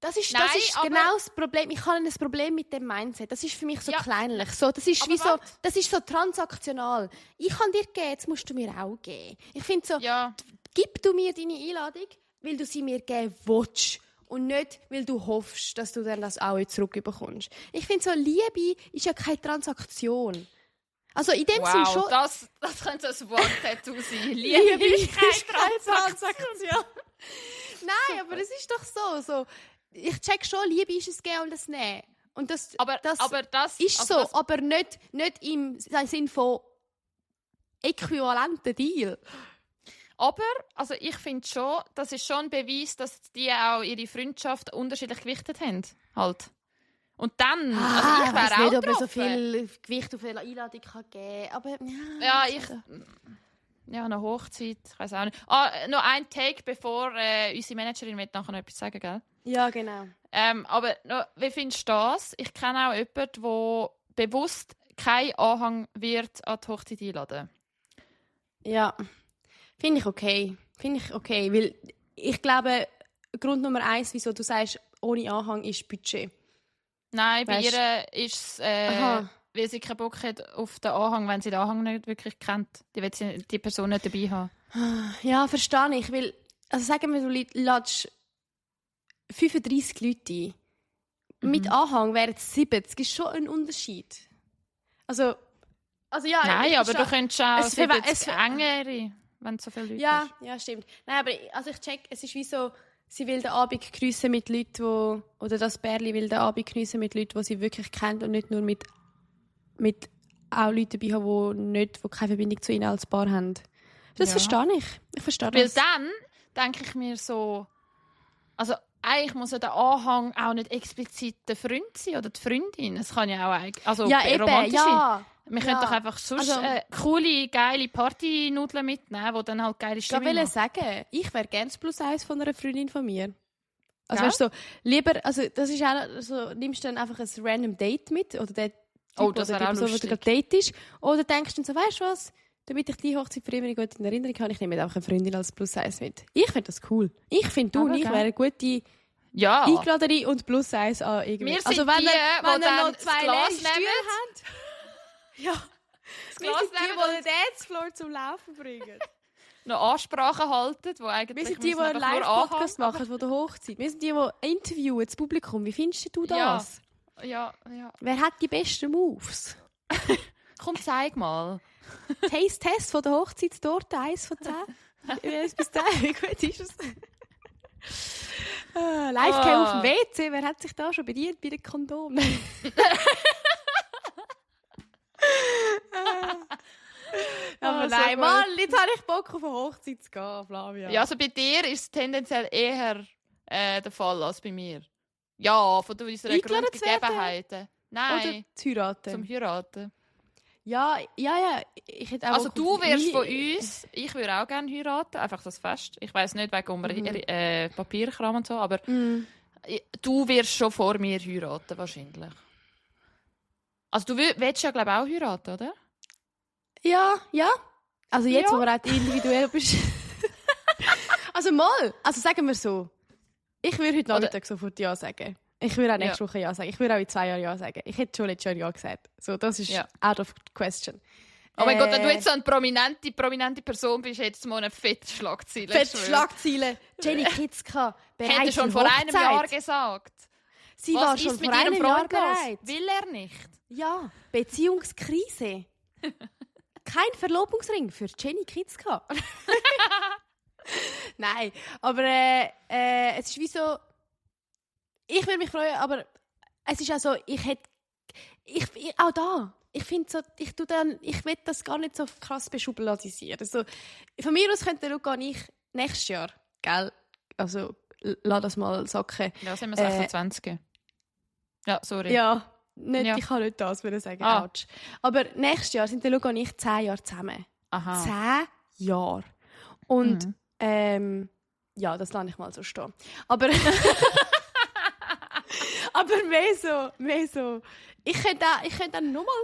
Das ist Nein, aber- genau das Problem. Ich habe ein Problem mit dem Mindset. Das ist für mich so Ja. kleinlich. So, das ist Aber wie so, warte. das ist so transaktional. Ich kann dir geben, jetzt musst du mir auch geben. Ich finde so, Ja, gib du mir deine Einladung, weil du sie mir geben willst. Und nicht, weil du hoffst, dass du dann das auch zurückbekommst. Ich finde so, Liebe ist ja keine Transaktion. Also in dem Sinn schon... das könnte so ein Wort-Tattoo sein. Liebe ist keine Transaktion. Nein, aber es ist doch so. Ich check schon, Liebe ist es Geben und das Nehmen. Und das Das ist also so, das- aber nicht im Sinn von äquivalenten Deal. Aber also ich finde schon, das ist schon ein Beweis, dass die auch ihre Freundschaft unterschiedlich gewichtet haben. Halt. Und dann, ich wäre weiss auch nicht, ob man so getroffen. viel Gewicht auf eine Einladung kann geben kann. Aber Ja, eine Hochzeit, ich weiß auch nicht. Noch ein Take, bevor unsere Managerin nachher noch etwas sagen, gell? Ja, genau. Aber wie findest du das? Ich kenne auch jemanden, der bewusst kein Anhang wird an die Hochzeit einladen. Ja, finde ich okay. Weil ich glaube, Grund Nummer 1, wieso du sagst, ohne Anhang ist Budget. Nein, bei Weißt- ihr ist es, weil sie keinen Bock hat auf den Anhang, wenn sie den Anhang nicht wirklich kennt. Die will die Person nicht dabei haben. Ja, verstehe ich. Weil, also sagen wir, du lädst 35 Leute ein. Mit Anhang wären es 70. Ist schon ein Unterschied. Also ja. Nein, aber du könntest auch es engere, wenn so viele Leute Ja, ist. ja, stimmt. Nein, aber also ich check, es ist wie so, sie will den Abend geniessen mit Leuten, oder das Pärchen will den Abend geniessen mit Leuten, die sie wirklich kennt und nicht nur mit auch Leuten dabei haben, die keine Verbindung zu ihnen als Paar haben. Das verstehe ich. Ich verstehe Weil das. dann denke ich mir so, also eigentlich muss ja der Anhang auch nicht explizit der Freund sein oder die Freundin. Es kann ja auch romantisch sein. Wir können doch einfach sonst coole, geile Partynudeln mitnehmen, die dann halt geile Stimmung Ich machen. sagen, ich wäre gerne das +1 von einer Freundin von mir. Also weißt du, so, lieber, also das ist auch so, nimmst du dann einfach ein random Date mit oder der Typ, Das oder wäre auch die Person, lustig. der gerade Date ist, oder denkst du dann so, weißt du was, damit ich die Hochzeit für immer gut in Erinnerung habe, ich nehme einfach eine Freundin als +1 mit. Ich finde das cool. Ich finde, du und ich wären eine gute Eingeladene und +1 an irgendwie. Wir sind also wenn die, ihr die dann noch das 2 Glas leere Stühle nehmen. habt. Ja. Wir Glas sind die, nehmen die den Dancefloor zum Laufen bringen. noch Ansprachen halten, die eigentlich Wir sind die, die müssen einen einfach nur Live-Podcast anhängen. machen von der Hochzeit. Wir sind die, die interviewen, das Publikum. Wie findest du das? Ja. Wer hat die besten Moves? Komm, zeig mal. Taste-Test von der Hochzeitstorte, 1 von 10. 1 bis 10, wie gut ist es? Live-Cam auf dem WC, wer hat sich da schon bedient bei den Kondomen? Aber so nein, gut. Mann, jetzt habe ich Bock auf eine Hochzeit zu gehen, Flavia. Ja, also bei dir ist es tendenziell eher der Fall als bei mir. Ja, von unseren Eingeladen zu werden? Grundgegebenheiten. Nein, Oder zu heiraten. zum Heiraten. Ja. Ich hätte auch Also Bock du auf wirst von meine- uns, ich würde auch gerne heiraten, einfach das Fest. Ich weiss nicht wegen Papierkram und so, aber du wirst schon vor mir heiraten wahrscheinlich. Also du willst ja glaube ich auch heiraten, oder? Ja. Also jetzt, Ja. wo wir auch individuell bist. Also mal. Also sagen wir so. Ich würde heute Nachmittag sofort Ja sagen. Ich würde auch nächste Woche Ja sagen. Ich würde auch in 2 Jahren Ja sagen. Ich hätte schon letztes Jahr Ja gesagt. So, das ist out of question. Oh mein Gott, wenn du jetzt so eine prominente Person bist, hättest du mal eine fette Schlagzeile. Fette Schlagziele. Jenny Kitzka bereit Hätte schon für vor einem Hochzeit. Jahr gesagt. Sie Was war ist schon mit vor einem ihrem Jahr Freund los? bereit. Will er nicht? Ja, Beziehungskrise. Kein Verlobungsring für Jenny Kitzka. Nein, aber es ist wie so. Ich würde mich freuen, aber es ist auch so, auch da. Ich finde so, ich will das gar nicht so krass beschubladisieren. Also, von mir aus könnte Luca und ich nächstes Jahr, gell? Also, lass das mal sacken. Ja, sind wir 26. Ja, sorry. Ja, nicht, Ja. ich kann nicht das sagen. Ah. Ouch. Aber nächstes Jahr sind der Luca und ich 10 Jahre zusammen. Aha. 10 Jahre. Und ja, das lasse ich mal so stehen. Aber aber mehr so. Ich könnte dann nochmal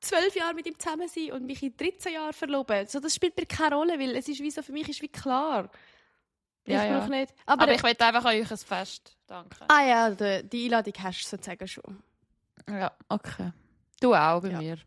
12 Jahre mit ihm zusammen sein und mich in 13 Jahren verloben. So, das spielt mir keine Rolle, weil es ist wie so, für mich ist wie klar. Ja, ich ja. brauche nicht. Aber ich möchte einfach an euch ein Fest danken. Ah ja, die Einladung hast du sozusagen schon. Ja, okay. Du auch bei Ja. mir.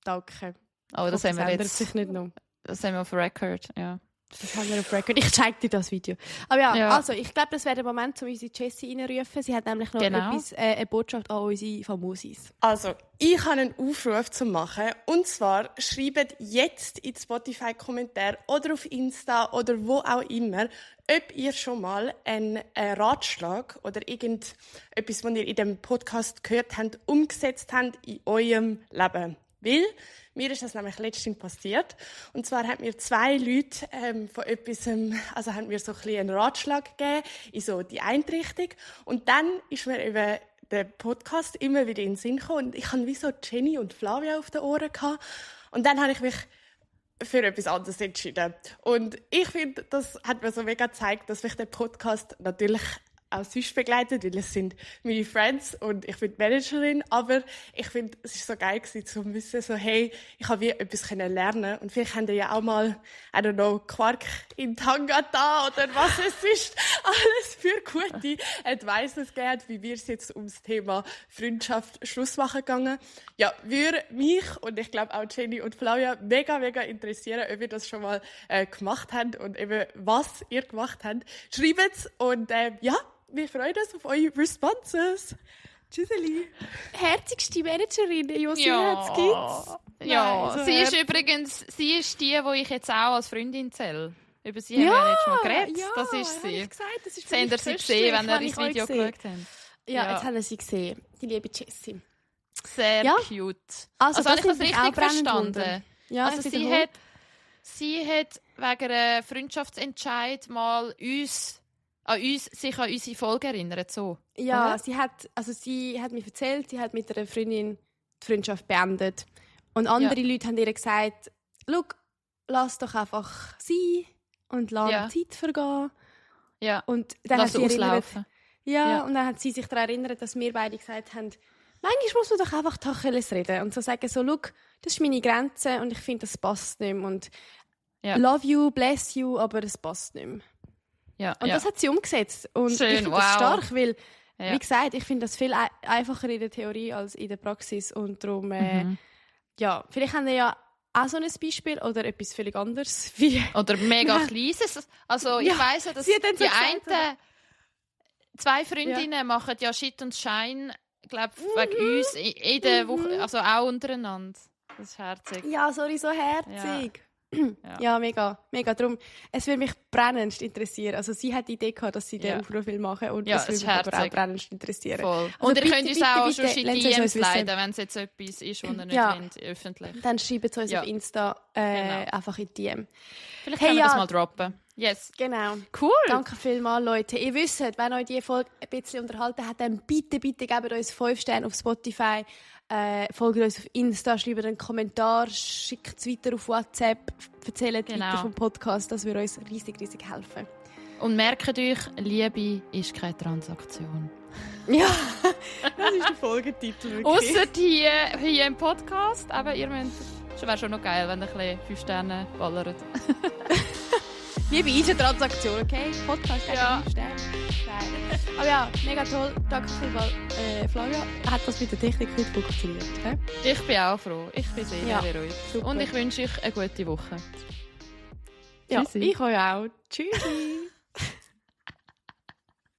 Danke. Aber das haben wir ändert jetzt. sich nicht noch. Das haben wir auf Record, ja. Das haben wir auf Record. Ich zeige dir das Video. Aber ja, Ja. also ich glaube, das wäre der Moment, um unsere Jessie reinzurufen. Sie hat nämlich noch Genau. etwas, eine Botschaft an unsere Famosis. Also, ich habe einen Aufruf zu machen. Und zwar, schreibt jetzt in die Spotify-Kommentare oder auf Insta oder wo auch immer, ob ihr schon mal einen Ratschlag oder irgendetwas, was ihr in dem Podcast gehört habt, umgesetzt habt in eurem Leben. Weil mir ist das nämlich letztens passiert. Und zwar haben mir 2 Leute von etwas, haben mir so ein bisschen einen Ratschlag gegeben in so die eine Richtung. Und dann ist mir eben der Podcast immer wieder in den Sinn gekommen. Und ich hatte wie so Jenny und Flavia auf den Ohren gehabt. Und dann habe ich mich für etwas anderes entschieden. Und ich finde, das hat mir so mega gezeigt, dass mich der Podcast natürlich auch sonst begleitet, weil es sind meine Friends und ich bin die Managerin, aber ich finde, es war so geil gewesen, zu wissen, so, hey, ich habe wie etwas lernen und vielleicht habt ihr ja auch mal, I don't know, Quark in Tangata oder was es ist, alles für gute Advices gegeben, wie wir es jetzt ums Thema Freundschaft Schluss machen gegangen. Ja, würde mich und ich glaube auch Jenny und Flavia mega interessieren, ob ihr das schon mal gemacht habt und eben was ihr gemacht habt. Schreibt's und ja, wir freuen uns auf eure Responses. Tschüsseli. Herzigste Managerin, Josia, jetzt gibt's. Ja, Nein, sie ist übrigens die ich jetzt auch als Freundin zähle. Über sie haben wir jetzt mal geredet. Ja, das ist sie. Gesagt, das ist Sie haben sie gesehen, wenn ihr ins Video geschaut habt. Ja, jetzt haben wir sie gesehen. Die liebe Jessie. Sehr cute. Also habe ich das nimmt mich richtig auch brennend verstanden? Wunder. Ja, Also sie hat wegen einem Freundschaftsentscheid mal sich an unsere Folge erinnert. So, ja, oder? sie hat mir erzählt, sie hat mit einer Freundin die Freundschaft beendet. Und andere Leute haben ihr gesagt, schau, lass doch einfach sein und lass Zeit vergehen. Ja. Und dann lass hat sie auslaufen. und dann hat sie sich daran erinnert, dass wir beide gesagt haben, manchmal muss man doch einfach Tacheles reden und so sagen, so, schau, das ist meine Grenze und ich finde, das passt nicht mehr. Und love you, bless you, aber es passt nicht mehr. Ja, und das hat sie umgesetzt. Und schön, ich finde das stark, weil, Ja. Wie gesagt, ich finde das viel einfacher in der Theorie als in der Praxis. Und darum, ja, vielleicht haben wir ja auch so ein Beispiel oder etwas völlig anderes. Wie oder mega kleines. Also ich weiss ja, dass sie hat dann so die gesagt, einen zwei Freundinnen machen ja Shit und Schein, glaube wegen uns in der Woche, also auch untereinander. Das ist herzig. Ja, sorry, so herzig. Ja, mega, mega. Darum, es würde mich brennendst interessieren. Also sie hat die Idee gehabt, dass sie den Aufruf will machen und das würde mich aber auch brennendst interessieren. Voll. Also und ihr könnt uns auch schon in lasst es DMs uns wissen. leiten, wenn es jetzt etwas ist, was ihr nicht wollt, öffentlich. Dann schreibt es uns auf Insta einfach in die DM. Vielleicht können wir das mal droppen. Yes. Genau. Cool. Danke vielmals, Leute. Ihr wisst, wenn euch diese Folge ein bisschen unterhalten hat, dann bitte gebt uns 5 Sterne auf Spotify, folgt uns auf Insta, schreibt einen Kommentar, schickt es weiter auf WhatsApp, erzählt weiter vom Podcast. Das würde uns riesig helfen. Und merkt euch, Liebe ist keine Transaktion. Ja, das ist der Folgetitel. Ausser hier im Podcast, aber ihr müsst... Es wäre schon noch geil, wenn ihr ein bisschen 5 Sterne ballert. Liebe ist eine Transaktion, okay? Podcast gegen 5 Sterne. Nein. Aber ja, mega toll. Danke vielmals, Flavia. Hat das mit der Technik gut funktioniert? He? Ich bin auch froh. Ich bin sehr beruhigt. Super. Und ich wünsche euch eine gute Woche. Ja, Tschüssi. ich euch auch. Tschüssi.